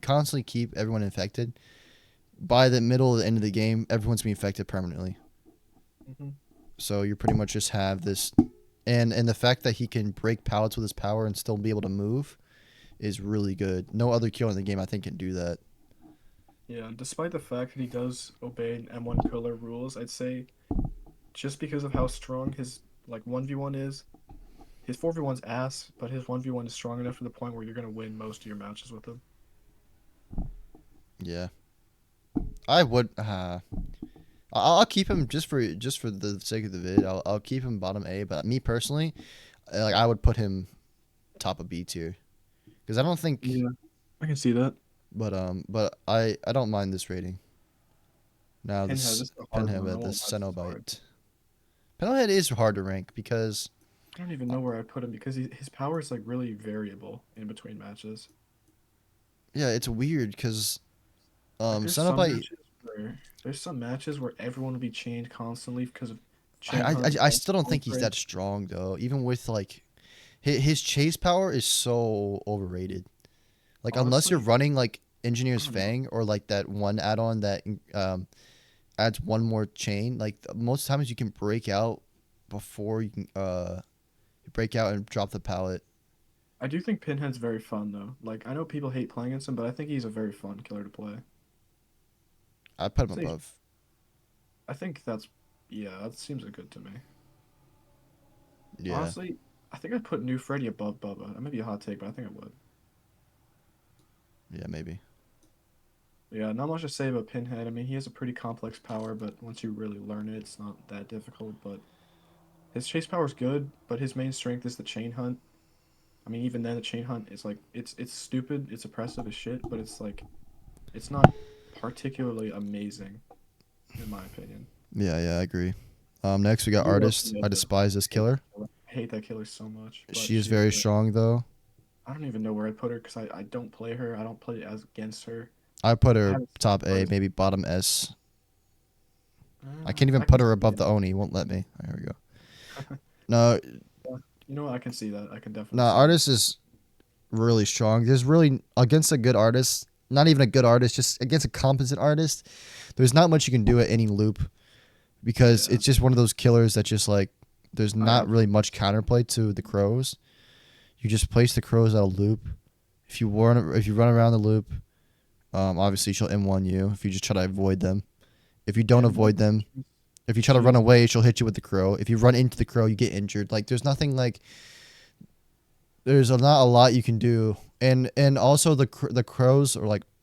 constantly keep everyone infected, by the middle of the end of the game, everyone's being infected permanently. Hmm. So you pretty much just have this, and the fact that he can break pallets with his power and still be able to move is really good. No other killer in the game I think can do that. Yeah, and despite the fact that he does obey M1 killer rules, I'd say just because of how strong his Like 1v1 is. His 4v1's ass, but his 1v1 is strong enough to the point where you're gonna win most of your matches with him. Yeah, I would. I'll keep him just for the sake of the vid. I'll keep him bottom A. But me personally, like I would put him top of B tier because I don't think. Yeah, I can see that. But I don't mind this rating. Now Pinhead, this this is a hard Pinhead, one. I the won't lie, this is hard. Cenobite. Pinhead is hard to rank because I don't even know where I put him because his power is like really variable in between matches. yeah, it's weird because Like Cenobite. there's some matches where everyone will be chained constantly because of chain I, hunt. I still don't think he's Break. that strong though. Even with like his chase power is so overrated. Like unless you're Honestly, running like I Engineer's don't know. Fang or like that one add-on that adds one more chain. Like most times you can break out before you can break out and drop the pallet. I do think Pinhead's very fun though. Like I know people hate playing against him, but I think he's a very fun killer to play. I put him See, above. I think that's yeah, that seems good to me. Yeah, Honestly, I think I'd put New Freddy above Bubba. That might be a hot take, but I think I would. yeah, maybe. Yeah, not much to say about Pinhead. I mean, he has a pretty complex power, but once you really learn it, it's not that difficult. But his chase power is good, but his main strength is the chain hunt. I mean, even then, the chain hunt is like it's stupid, it's oppressive as shit, but it's like it's not particularly amazing in my opinion. Yeah, I agree. Next we I got do love Artist. I Pinhead though. despise this I hate killer. that killer. I hate that killer so much, but She is she's very good. strong though. I don't even know where I put her because I don't play her. I don't play as against her. I put I her haven't seen top A, artist. maybe bottom S. I can't even I can put her see above it. the Oni. He won't let me. There we go. No, Yeah. You know what? I can see that. I can no, definitely see that. Artist is really strong. There's really against a good artist, not even a good artist, just against a competent artist. There's not much you can do at any loop because Yeah, it's just one of those killers that just like there's I not really absolutely. much counterplay to the crows. You just place the crows out of loop. If you run around the loop, obviously she'll M1 you. If you just try to avoid them, if you don't And avoid them, if you try to she run is away, she'll hit you with the crow. If you run into the crow, you get injured. Like there's nothing like not a lot you can do, and also the crows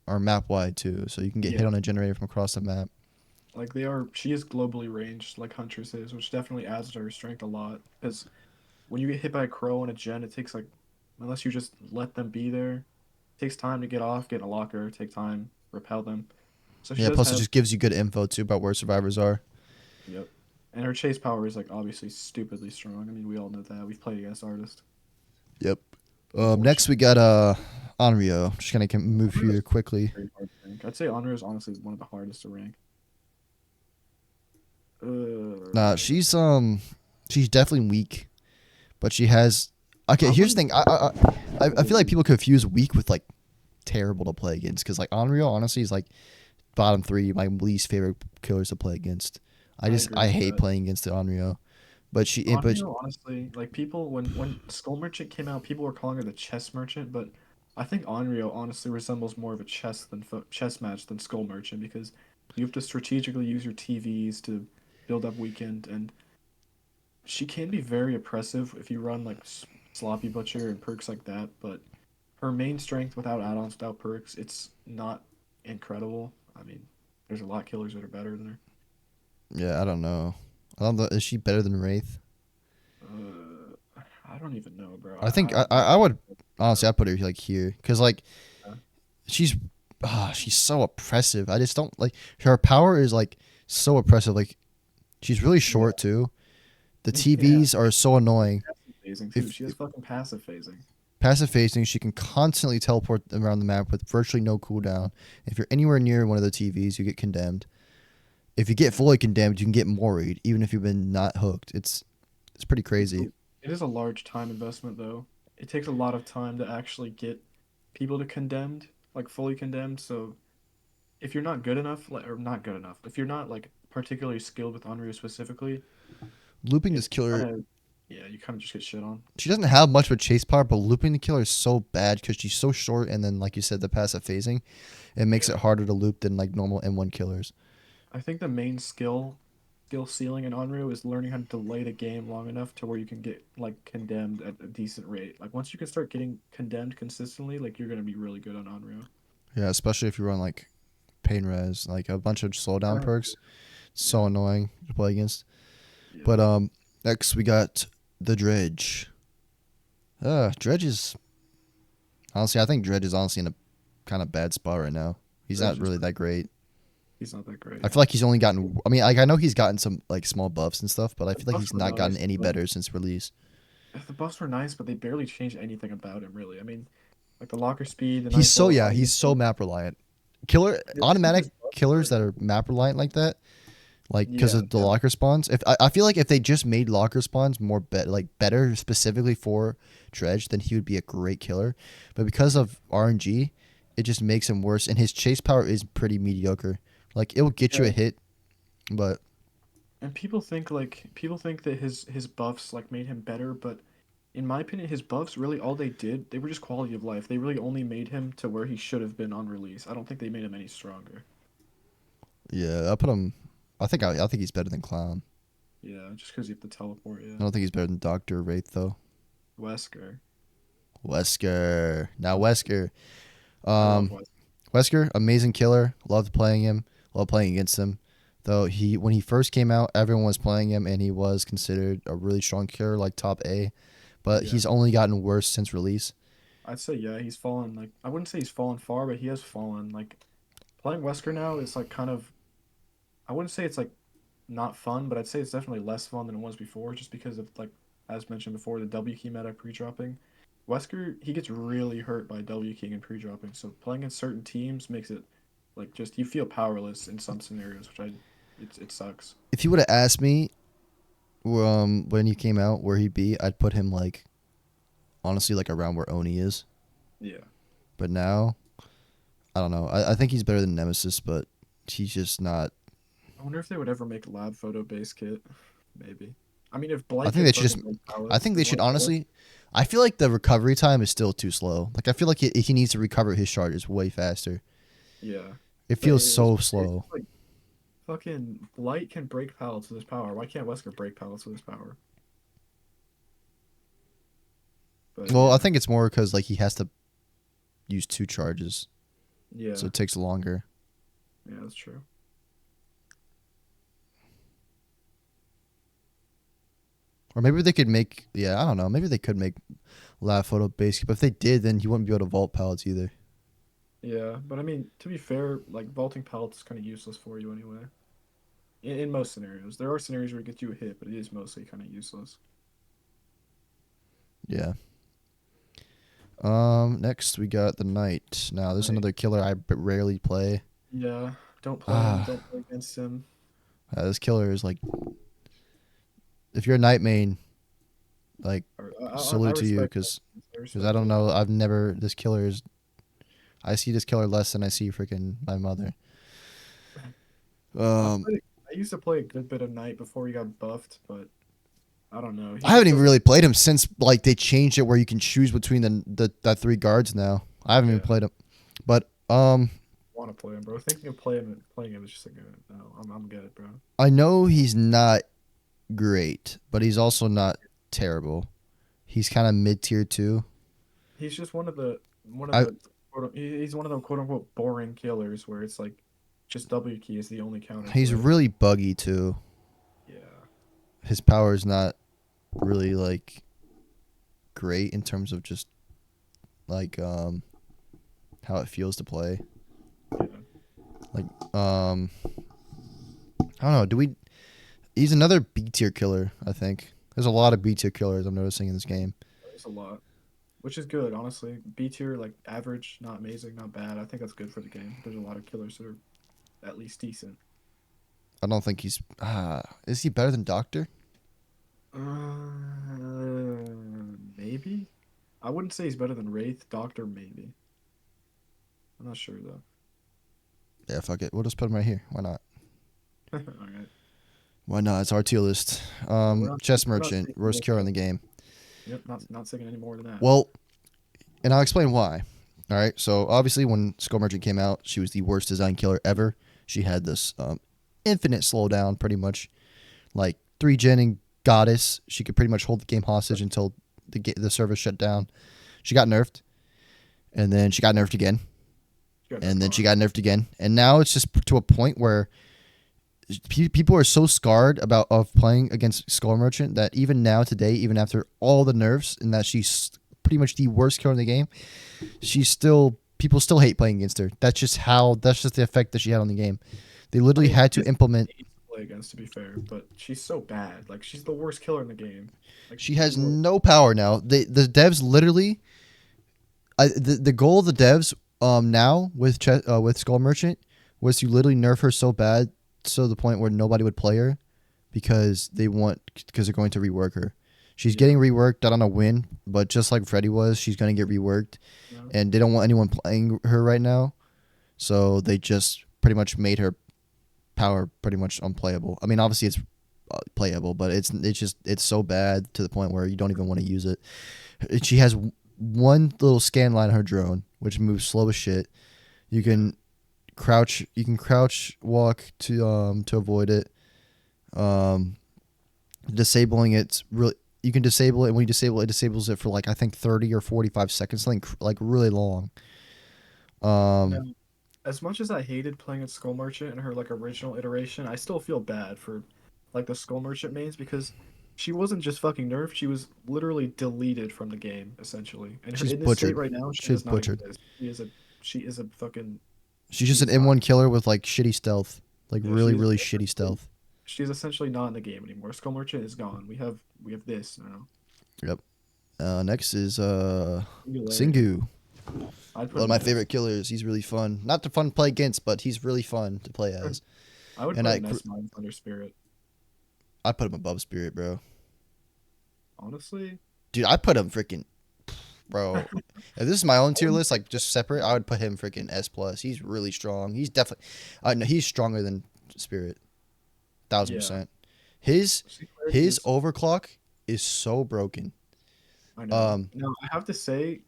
are map wide too, so you can get hit yeah, on a generator from across the map. like they are. She is globally ranged, like Huntress is, which definitely adds to her strength a lot. Because when you get hit by a crow and a gen, it takes like, unless you just let them be there, it takes time to get off, get in a locker, take time, repel them. So she Yeah, does plus it have, just gives you good info too about where survivors are. yep. And her chase power is like obviously stupidly strong. I mean, we all know that. We've played against artists. Yep. Next we Unfortunately, got Onryo. Just gonna move Honor is here quickly. very hard to rank. I'd say Honor is honestly one of the hardest to rank. Nah, Uh, she's definitely weak, but she has. Okay, I here's the wouldn't. thing. I feel like people confuse weak with like terrible to play against because like Onryo honestly is like bottom three my least favorite killers to play against. I agree I with hate that. playing against the Onryo, but Onryo, honestly, like people when Skull Merchant came out, people were calling her the chess merchant, but I think Onryo honestly resembles more of a chess match than Skull Merchant because you have to strategically use your TVs to build up weekend, and she can be very oppressive if you run like Sloppy Butcher and perks like that. But her main strength without add-ons, without perks, it's not incredible. I mean, there's a lot of killers that are better than her. yeah, I don't know. I don't know. Is she better than Wraith? I don't even know, bro. I think I don't know. I would honestly I put her like here because like Yeah. she's she's so oppressive. I just don't like her power is like so oppressive. Like she's really Yeah. short too. The Yeah. TVs are so annoying. Passive phasing too. If She has fucking passive phasing. passive facing, she can constantly teleport around the map with virtually no cooldown. If you're anywhere near one of the TVs, you get condemned. If you get fully condemned, you can get moried, even if you've been not hooked. It's pretty It's a, crazy. it is a large time investment though. It takes a lot of time to actually get people to condemned, like fully condemned. So if you're not good enough, like or not good enough, if you're not like particularly skilled with Onryo specifically, Looping this it's kind killer, of yeah, you kind of just get shit on. she doesn't have much of a chase power, but looping the killer is so bad because she's so short, and then like you said, the passive phasing, it makes Yeah. it harder to loop than like normal M1 killers. I think the main skill skill ceiling in Onryo is learning how to delay the game long enough to where you can get like condemned at a decent rate. Like once you can start getting condemned consistently, like you're gonna be really good on Onryo. Yeah, especially if you run like pain res, like a bunch of slowdown perks. So Yeah, annoying to play against. yeah. But next we got the Dredge. Dredge is honestly, I think Dredge is honestly in a kind of bad spot right now. He's not Dredge is really that great. he's not that great. I feel like he's only gotten. I mean, like I know he's gotten some like small buffs and stuff, but I The feel like buffs he's were not gotten nice, any but better since release. the buffs were nice, but they barely changed anything about him really. I mean, like the locker speed, the He's so Nightfall yeah, he's so automation. map reliant. Killer I think automatic his buffs killers were that are map reliant like that, like because yeah, of the yeah. locker spawns. If I feel like if they just made locker spawns more like better specifically for Dredge, then he would be a great killer. But because of RNG, it just makes him worse. And his chase power is pretty mediocre. Like it will get you a Yeah. hit, but And people think that his buffs like made him better, but in my opinion, his buffs really all they did, they were just quality of life. They really only made him to where he should have been on release. I don't think they made him any stronger. yeah, I put him. I think he's better than Clown. Yeah, just because you have to teleport. I Yeah, don't think he's better than Doctor Wraith though. Wesker. Wesker. Now Wesker. I love Um, Wesker. Wesker, amazing killer. Loved playing him. Loved playing against him. Though when he first came out, everyone was playing him, and he was considered a really strong killer, like top A. But Yeah, he's only gotten worse since release. I'd say yeah, he's fallen. Like I wouldn't say he's fallen far, but he has fallen. Like playing Wesker now is like kind of. I wouldn't say it's like not fun, but I'd say it's definitely less fun than it was before, just because of like as mentioned before, the W key meta pre-dropping. Wesker he gets really hurt by W keying and pre-dropping, so playing in certain teams makes it like just you feel powerless in some scenarios, which it sucks. If you would have asked me, when he came out, where he'd be, I'd put him like honestly like around where Oni is. Yeah, But now, I don't know. I think he's better than Nemesis, but he's just not. I wonder if they would ever make lab photo base kit. Maybe. I mean, if I Blight think they gets should just. fucking Red I Palace, think they then should what? honestly. I feel like the recovery time is still too slow. Like I feel like he needs to recover his charges way faster. Yeah, It but feels so slow. like fucking Blight can break pallets with his power. Why can't Wesker break pallets with his power? But Well, I yeah, think it's more because like he has to use two charges, so yeah, it takes longer. yeah, that's true. Or maybe they could make. Yeah, I don't know. Maybe they could make lab photo basic, but if they did, then he wouldn't be able to vault pallets either. Yeah, but I mean, to be fair, like vaulting pallets is kind of useless for you anyway. In most scenarios, there are scenarios where it gets you a hit, but it is mostly kind of useless. Yeah. Next we got the Knight. Now there's Like, another killer I rarely play. yeah, don't play him. Ah, Don't play against him. this killer is like, if you're a Knight main, like I salute to you, respect that. because I I respect don't it. know. I've never this killer is. I see this killer less than I see freaking my mother. Um, I used to play a good bit of Knight before he got buffed, but I don't know. He I haven't just even doesn't. really played him since like they changed it where you can choose between that three guards now. I haven't even Yeah, played him, but want to play him, bro. Thinking of playing him is just like, no, I'm good, bro. I know he's not great, but he's also not terrible. He's kind of mid tier too. He's just one of I the he's one of the quote unquote boring killers where it's like just W key is the only counter He's play. really buggy too. Yeah, His power is not really like great in terms of just like how it feels to play. yeah. Like I don't know. He's another B tier killer. I think there's a lot of B tier killers I'm noticing in this game. There's a lot, which is good, honestly. B tier, like average, not amazing, not bad. I think that's good for the game. There's a lot of killers that are at least decent. I don't think he's. Is he better than Doctor? Maybe. I wouldn't say he's better than Wraith. Doctor, maybe. I'm not sure though. Yeah, fuck it. We'll just put him right here. Why not? All right. Why not? It's our tier list. Yeah, Chess we're not Merchant, taking worst this killer in up. the game. Yep, not saying any more than that. Well, and I'll explain why. All right. So obviously, when Skull Merchant came out, she was the worst design killer ever. She had this infinite slowdown, pretty much. Like 3 gen and Goddess, she could pretty much hold the game hostage until the server shut down. She got nerfed, and then she got nerfed again, You got and that then she far. got nerfed again, and now it's just to a point where people are so scarred about of playing against Skull Merchant that even now today, even after all the nerfs and that she's pretty much the worst killer in the game, she's still people still hate playing against her. That's just the effect that she had on the game. They I literally mean, had she to is implement. easy to play against, to be fair, but she's so bad. Like she's the worst killer in the game. Like She the has worst. no power now. The devs literally the goal of the devs now with Skull Merchant was to literally nerf her so bad to the point where nobody would play her because they're going to rework her. She's Yeah. getting reworked. I don't know when, but just like Freddy was, she's going to get reworked, You know? and they don't want anyone playing her right now, so they just pretty much made her power pretty much unplayable. I mean, obviously it's playable, but it's so bad to the point where you don't even want to use it. She has one little scan line on her drone, which moves slow as shit. You can crouch walk to avoid it. Um, disabling it's really you can disable it, and when you disable it, it disables it for like I think 30 or 45 seconds, something like really long. Now, Um, as much as I hated playing at Skull Merchant in her like original iteration, I still feel bad for like the Skull Merchant mains because she wasn't just fucking nerfed, she was literally deleted from the game, essentially. And her she's in this state butchered. right now, she She's does not butchered. exist. She is a fucking She's just she an is not M1 killer with like shitty stealth, like yeah, she really is really shitty essentially stealth. she is essentially not in the game anymore. Skull Merchant is gone. We have this now. Yep. Next is Singularity. Singu. I'd put One of him my in S. favorite killers. He's really fun. Not to fun to play against, but he's really fun to play as. I would And put him in S minus under Spirit. I put him above Spirit, bro. Honestly. Dude, I put him freaking bro. If this is my own tier list, like just separate, I would put him freaking S plus. He's really strong. He's definitely, no, he's stronger than Spirit, thousand Yeah. percent. His Singularity his is overclock is so broken. I know. Um, Now I have to say,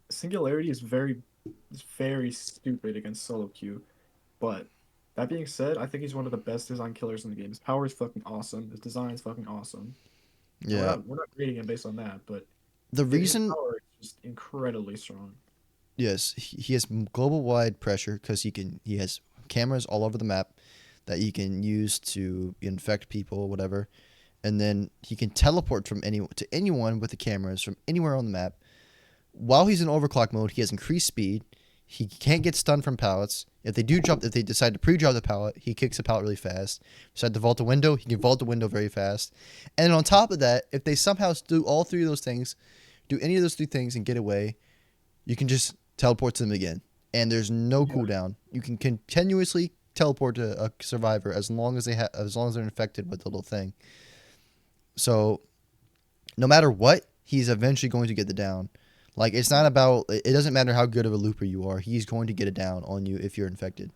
Singularity is very stupid against solo queue. But that being said, I think he's one of the best design killers in the game. His power is fucking awesome. His design is fucking awesome. And we're yeah. not we're not grading him based on that, but The his reason, power is just incredibly strong. yes, he has global wide pressure because he has cameras all over the map that he can use to infect people or whatever, and then he can teleport from anyone with the cameras from anywhere on the map. While he's in overclock mode, he has increased speed. He can't get stunned from pallets. If they decide to pre-drop the pallet, he kicks a pallet really fast. Decide to vault a window, he can vault the window very fast. And on top of that, if they somehow do all three of those things, do any of those three things and get away, you can just teleport to them again. And there's no Yeah. cooldown. You can continuously teleport to a survivor as long as they're infected with the little thing. So no matter what, he's eventually going to get the down. Like it's not about it doesn't matter how good of a looper you are. He's going to get it down on you if you're infected,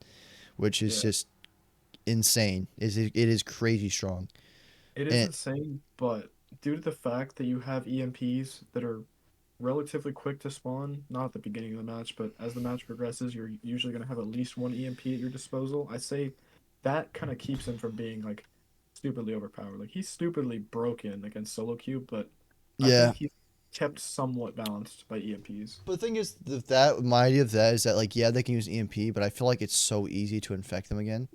which is Yeah. just insane. It is crazy strong. It is And insane, but due to the fact that you have EMPs that are relatively quick to spawn, not at the beginning of the match, but as the match progresses, you're usually going to have at least one EMP at your disposal. I say that kind of keeps him from being like stupidly overpowered. Like he's stupidly broken against solo queue, but I yeah, think he's kept somewhat balanced by EMPs. but the thing is that my idea of that is that like yeah they can use EMP, but I feel like it's so easy to infect them again.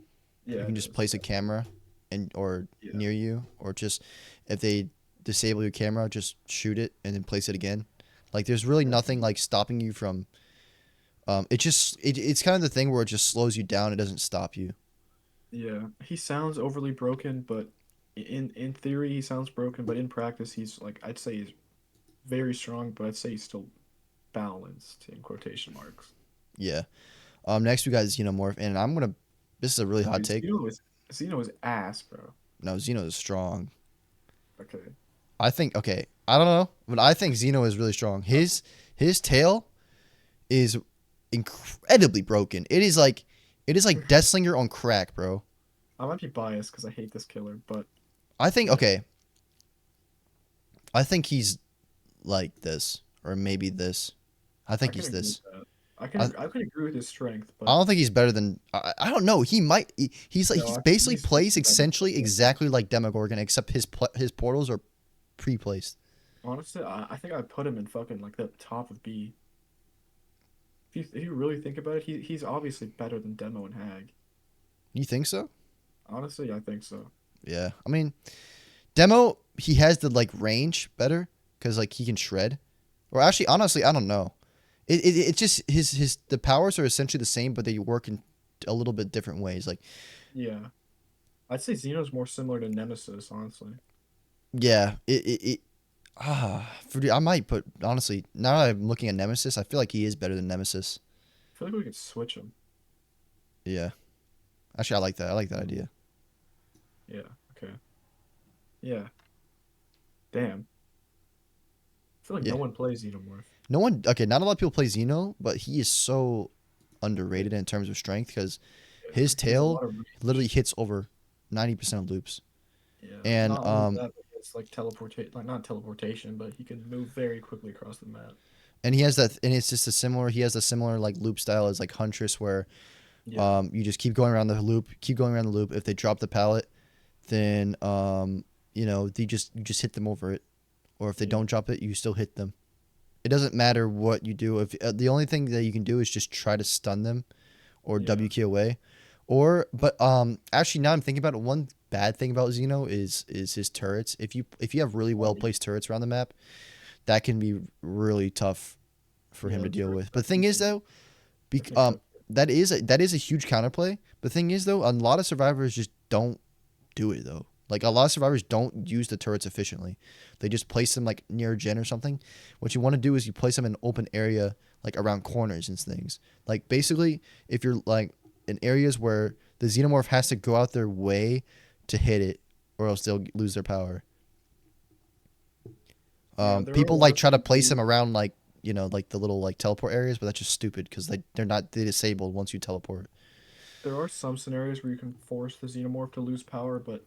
Yeah, You can it just is. place a camera and or Yeah. near you, or just if they disable your camera, just shoot it and then place it again. Like there's really Yeah. nothing like stopping you from. It's kind of the thing where it just slows you down. It doesn't stop you. Yeah. He sounds overly broken, but in theory he sounds broken, but in practice he's like I'd say he's very strong, but I'd say he's still balanced in quotation marks. Yeah. Next we got Xenomorph, and I'm gonna. This is a really hot Dude, take. Xeno is ass, bro. No, Xeno is strong. Okay. I think okay. I don't know, but I think Xeno is really strong. His tail is incredibly broken. It is like Deathslinger on crack, bro. I might be biased because I hate this killer, but I think yeah, okay. I think he's like this, or maybe this. I I think can he's agree this. with that. I can agree with his strength, I but don't think he's better than. I don't know. He might. He's like no, he's I think basically he's plays better. essentially Yeah. exactly like Demogorgon, except his portals are pre-placed. Honestly, I think I put him in fucking like the top of B. If you really think about it, he's obviously better than Demo and Hag. You think so? Honestly, I think so. Yeah. I mean, Demo he has the like range better because like he can shred. Or actually, honestly, I don't know. It just his the powers are essentially the same, but they work in a little bit different ways. Like Yeah, I'd say Xeno's more similar to Nemesis, honestly. yeah, I might put honestly now that I'm looking at Nemesis, I feel like he is better than Nemesis. I feel like we could switch him. Yeah. Actually, I like that. I like that idea. Yeah. Okay. Yeah. Damn. I feel like Yeah. no one plays Xenomorph. No one. Okay, not a lot of people play Xeno, but he is so underrated in terms of strength because Yeah. his He has a tail lot of literally range. hits over 90% of loops. Yeah. And Not only that, but it's like teleportation, like not teleportation, but he can move very quickly across the map. and he has that, and it's just a similar. He has a similar like loop style as like Huntress, where Yeah. you just keep going around the loop, keep going around the loop. If they drop the pallet, then you just hit them over it, or if they Yeah. don't drop it, you still hit them. It doesn't matter what you do. If the only thing that you can do is just try to stun them or Yeah. WK away. But actually now I'm thinking about it, one bad thing about Xeno is his turrets. If you have really Oh, well placed turrets around the map, that can be really tough for him yeah. to The deal turret with. But the thing is though, bec- definitely um cook. that is a huge counterplay. The thing is though, a lot of survivors just don't do it though. Like a lot of survivors don't use the turrets efficiently. They just place them like near a gen or something. What you want to do is you place them in an open area, like around corners and things. Like basically, if you're like in areas where the xenomorph has to go out their way to hit it, or else they'll lose their power. Yeah. There are a People lot like of try to people place them who around like like the little like teleport areas, but that's just stupid because they disabled once you teleport. there are some scenarios where you can force the Xenomorph to lose power, but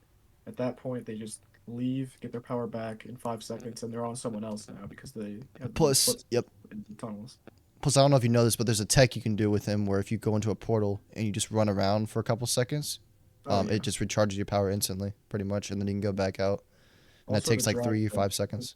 at that point they just leave, get their power back in 5 seconds, and they're on someone else now because they have the Plus, footsteps yep. in the tunnels. Plus, I don't know if you know this, but there's a tech you can do with him where if you go into a portal and you just run around for a couple seconds, Oh it yeah. just recharges your power instantly, pretty much, and then you can go back out. And that Also takes like 3 or 5 seconds.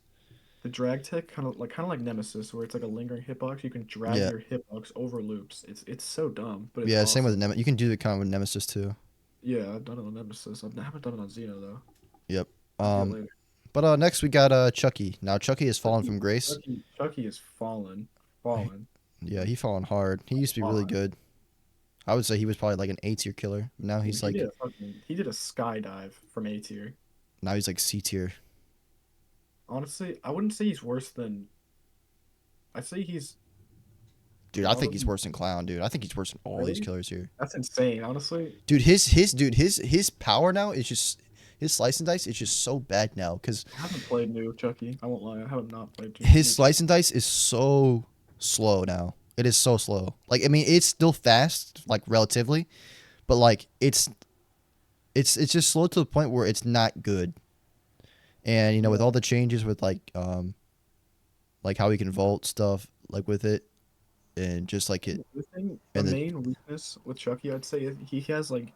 the drag tech kind of like Nemesis, where it's like a lingering hitbox. You can drag Yeah, your hitbox over loops. It's so dumb, but it's yeah. Same with awesome. You can do the kind of with Nemesis too. Yeah, I've done it on Nemesis. I haven't done it on Xeno though. Yep. Might do it Um, later. but next we got Chucky. Now Chucky has fallen from grace. Chucky is fallen, He- fallen. Yeah, he fallen hard. He used to be really Why? good. I would say he was probably like an A tier killer. Dude, he did a skydive from A tier. Now he's like C tier. Honestly, I wouldn't say he's worse than. I'd say he's Dude, I think he's probably worse than Clown, dude. I think he's worse than all these really. killers here. That's insane. Honestly, Dude, his power now is just his slice and dice is just so bad now because I haven't played new Chucky. I won't lie. I have not played his new Chucky. slice and dice is so slow now. It is so slow. Like I mean, it's still fast, like relatively, but like it's just slow to the point where it's not good. And with Yeah. all the changes with like how he can vault stuff like with it, and just like it The and the main weakness with Chucky, I'd say, is he has like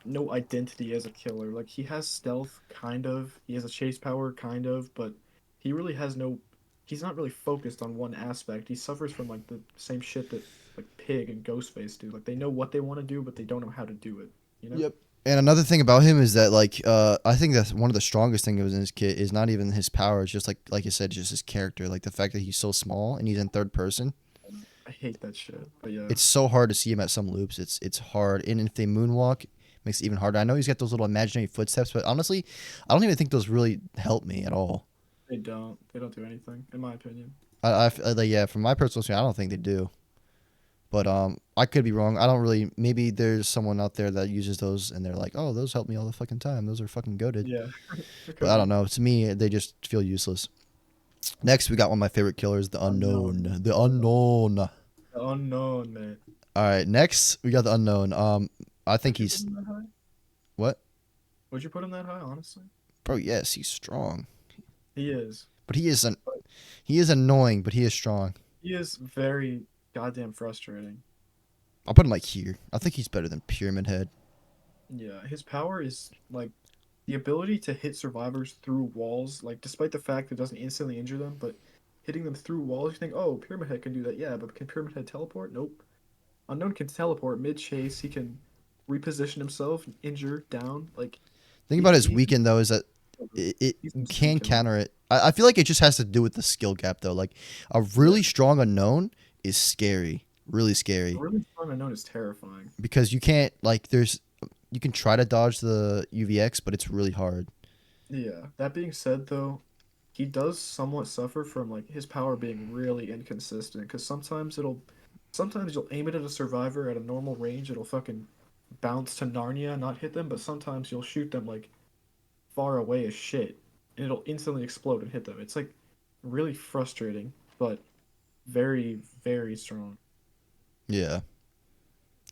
no identity as a killer. Like he has stealth, kind of. He has a chase power, kind of, but he really has no. He's not really focused on one aspect. He suffers from like the same shit that like Pig and Ghostface do. Like they know what they want to do, but they don't know how to do it. You know? Yep. And another thing about him is that like I think that's one of the strongest things in his kit is not even his power, it's just like you said, just his character. Like the fact that he's so small and he's in third person. I hate that shit. But yeah, It's so hard to see him at some loops. It's hard. And if they moonwalk, it makes it even harder. I know he's got those little imaginary footsteps, but honestly, I don't even think those really help me at all. they don't. They don't do anything, in my opinion. Like, yeah, from my personal experience, I don't think they do. But I could be wrong. I don't really. Maybe there's someone out there that uses those and they're like, oh, those help me all the fucking time. Those are fucking goaded. Yeah, it But could I be. don't know. To me, they just feel useless. Next, we got one of my favorite killers, the Unknown. unknown. The Unknown. unknown. All The unknown, man. right, next we got the unknown. I think Would you put he's him that high? what, Would you put him that high, honestly? bro? Yes, he's strong, He is. but he is But he is annoying, but he is strong. he is very goddamn frustrating. I'll put him like here. I think he's better than Pyramid Head. Yeah, his power is like the ability to hit survivors through walls, like despite the fact it doesn't instantly injure them, but hitting them through walls, you think, oh, Pyramid Head can do that. Yeah, but can Pyramid Head teleport? Nope. Unknown can teleport mid chase. He can reposition himself, injure, down. Like Thing about his he's weekend though is that it he's instant can killer. counter it. I feel like it just has to do with the skill gap though. Like a Yeah, really strong unknown is scary, really a scary, really strong unknown is terrifying. because you can't like there's you can try to dodge the UVX, but it's really hard. Yeah. That being said, though, he does somewhat suffer from like his power being really inconsistent because sometimes you'll aim it at a survivor at a normal range, it'll fucking bounce to Narnia, not hit them, but sometimes you'll shoot them like far away as shit and it'll instantly explode and hit them. It's like really frustrating, but very, very strong. Yeah.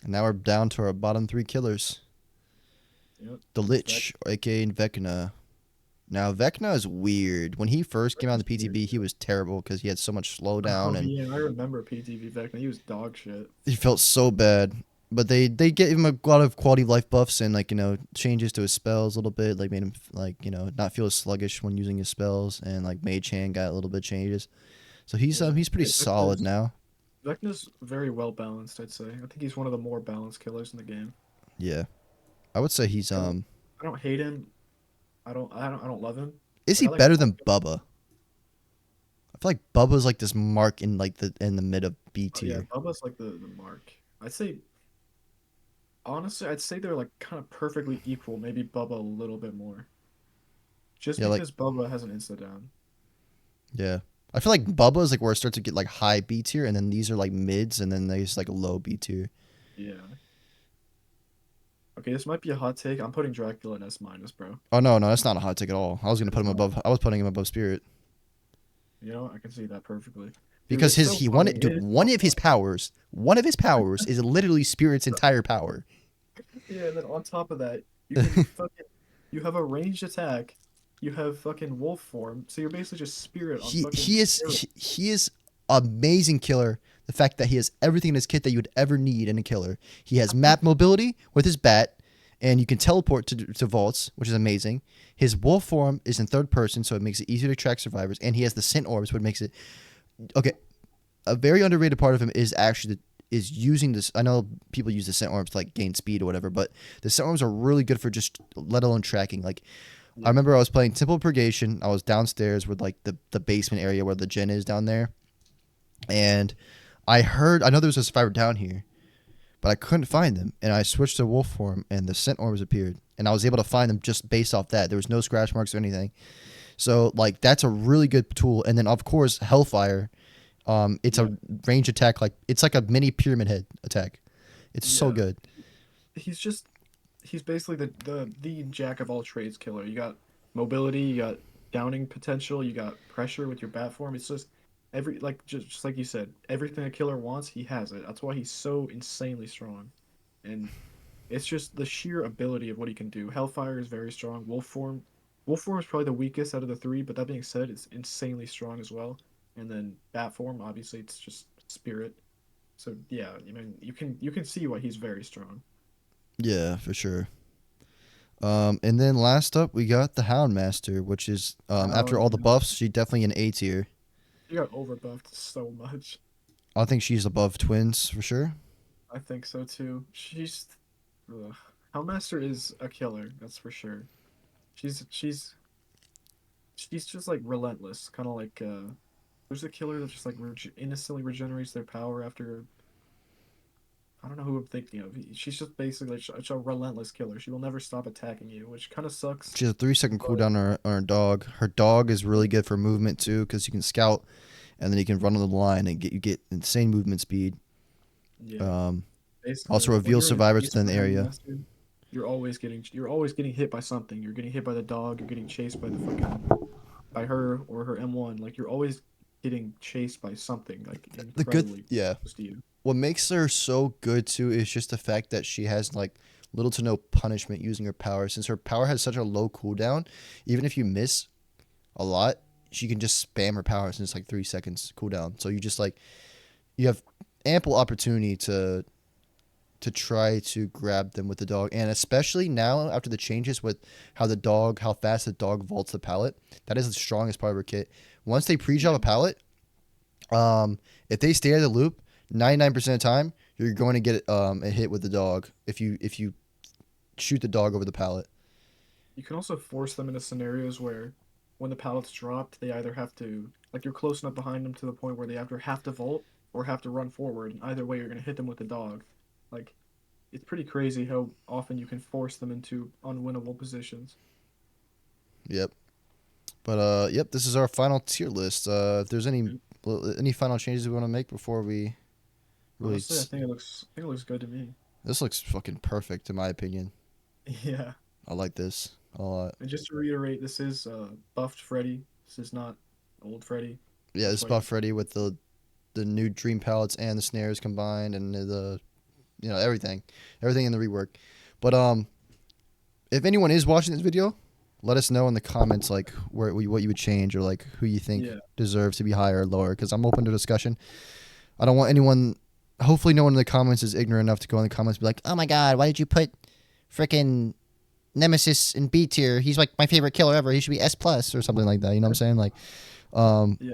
And now we're down to our bottom three killers. Yep. The That Lich, aka Vecna. Now Vecna is weird. When he first came out in was the weird. PTB, he was terrible because he had so much slowdown Oh and yeah, I remember PTV Vecna. He was dog shit. he felt so bad. But they gave him a lot of quality of life buffs and like changes to his spells a little bit, like made him like not feel as sluggish when using his spells, and like Mage Hand got a little bit changes. So Yeah. he's pretty Yeah, solid now. Vecna's very well balanced, I'd say. I think he's one of the more balanced killers in the game. Yeah, I would say he's I don't I don't hate him. I don't love him. is Like he I like better than watching him. Bubba? I feel like Bubba's like this mark in like the mid of B But yeah, tier. Bubba's like the mark. I'd say honestly, I'd say they're like kind of perfectly equal, maybe Bubba a little bit more. Just Yeah, like because Bubba has an insta down. yeah. I feel like Bubba is like where it starts to get like high B tier, and then these are like mids, and then there's like low B tier. Yeah. Okay, this might be a hot take. I'm putting Dracula in S minus, bro. Oh no, that's not a hot take at all. I was gonna put It's him not. above. I was putting him above Spirit You know, I can see that perfectly. Dude, because it's so funny. It is so funny. one of his powers is literally Spirit's entire power. Yeah, and then on top of that, you can fucking you have a ranged attack, you have fucking wolf form, so you're basically just spirit on fucking steroids. He is amazing killer. The fact that he has everything in his kit that you would ever need in a killer. He has map mobility with his bat, and you can teleport to vaults, which is amazing. His wolf form is in third person, so it makes it easier to track survivors, and he has the scent orbs, which makes it okay. A very underrated part of him is actually is using this. I know people use the scent orbs to like gain speed or whatever, but the scent orbs are really good for just let alone tracking. Like I Yeah, remember I was playing Temple of Purgation. I was downstairs with like the basement area where the gen is down there, and I know there was a survivor down here, but I couldn't find them, and I switched to wolf form, and the scent orbs appeared, and I was able to find them just based off that. There was no scratch marks or anything, so like that's a really good tool. And then of course Hellfire, it's yeah, a range attack, like it's like a mini Pyramid Head attack. It's so yeah. good. He's just he's basically the jack of all trades killer. You got mobility, you got downing potential, you got pressure with your bat form. It's just every like just like you said, everything a killer wants, he has it. That's why he's so insanely strong. And it's just the sheer ability of what he can do. Hellfire is very strong. Wolf form is probably the weakest out of the three, but that being said, it's insanely strong as well. And then bat form, obviously, it's just spirit. So yeah, I mean, you can see why he's very strong. Yeah, for sure. And then last up, we got the Houndmaster, which is after Oh all the yeah, buffs, she definitely an A tier. she got overbuffed so much. I think she's above Twins for sure. I think so too. Ugh. Hellmaster is a killer, that's for sure. She's she's she's just like relentless, kind of like there's a killer that just like innocently regenerates their power after I don't know who I'm thinking of. She's just basically a relentless killer. She will never stop attacking you, which kind of sucks. She has a 3 second But cooldown on her dog. Her dog is really good for movement too, because you can scout, and then you can run on the line and get insane movement speed. yeah, Um, basically, also like when reveal you're in a survivors chase within with the a area. Houndmaster, you're always getting hit by something. You're getting hit by the dog. You're getting chased by the fucking by her or her M1. Like you're always getting chased by something like The good, incredibly yeah. close to you. What makes her so good too is just the fact that she has like little to no punishment using her power. Since her power has such a low cooldown, even if you miss a lot, she can just spam her power since it's like 3 seconds cooldown. So you just like you have ample opportunity to try to grab them with the dog, and especially now after the changes with how fast the dog vaults the pallet. That is the strongest part of our kit. Once they pre-drop a pallet, if they stay at the loop, 99% of the time you're going to get a hit with the dog if you shoot the dog over the pallet. You can also force them into scenarios where, when the pallet's dropped, they either have to, like, you're close enough behind them to the point where they either have to vault or have to run forward. And either way, you're gonna hit them with the dog. Like, it's pretty crazy how often you can force them into unwinnable positions. Yep. But yep, this is our final tier list. If there's any final changes we want to make before we really, Honestly, I think it looks good to me. this looks fucking perfect in my opinion. Yeah. I like this a lot. And just to reiterate, this is buffed Freddy. This is not old Freddy. Yeah, That's this why buff ready with the new dream pallets and the snares combined and the everything in the rework. But if anyone is watching this video, let us know in the comments like what you would change or like who you think Yeah. deserves to be higher or lower, because I'm open to discussion. I don't want anyone. Hopefully, no one in the comments is ignorant enough to go in the comments and be like, "Oh my god, why did you put freaking Nemesis in B tier? He's like my favorite killer ever. He should be S plus or something like that." You know what I'm saying? Like, Yeah.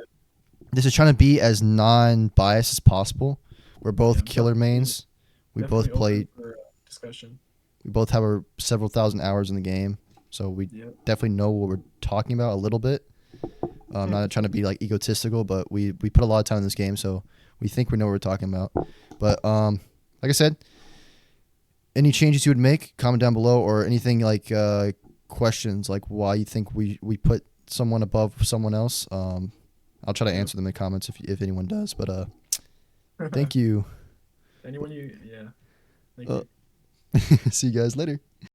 this is trying to be as non-biased as possible. We're both Yeah, killer mains. We Definitely both played. open for discussion. We both have our several thousand hours in the game, so we Yep. definitely know what we're talking about a little bit. Not trying to be like egotistical, but we put a lot of time in this game, so we think we know what we're talking about. But like I said, any changes you would make, comment down below, or anything like questions like why you think we put someone above someone else. I'll try to answer them in the comments if anyone does. But thank you. Anyone you, yeah. Thank Uh, you. See you guys later.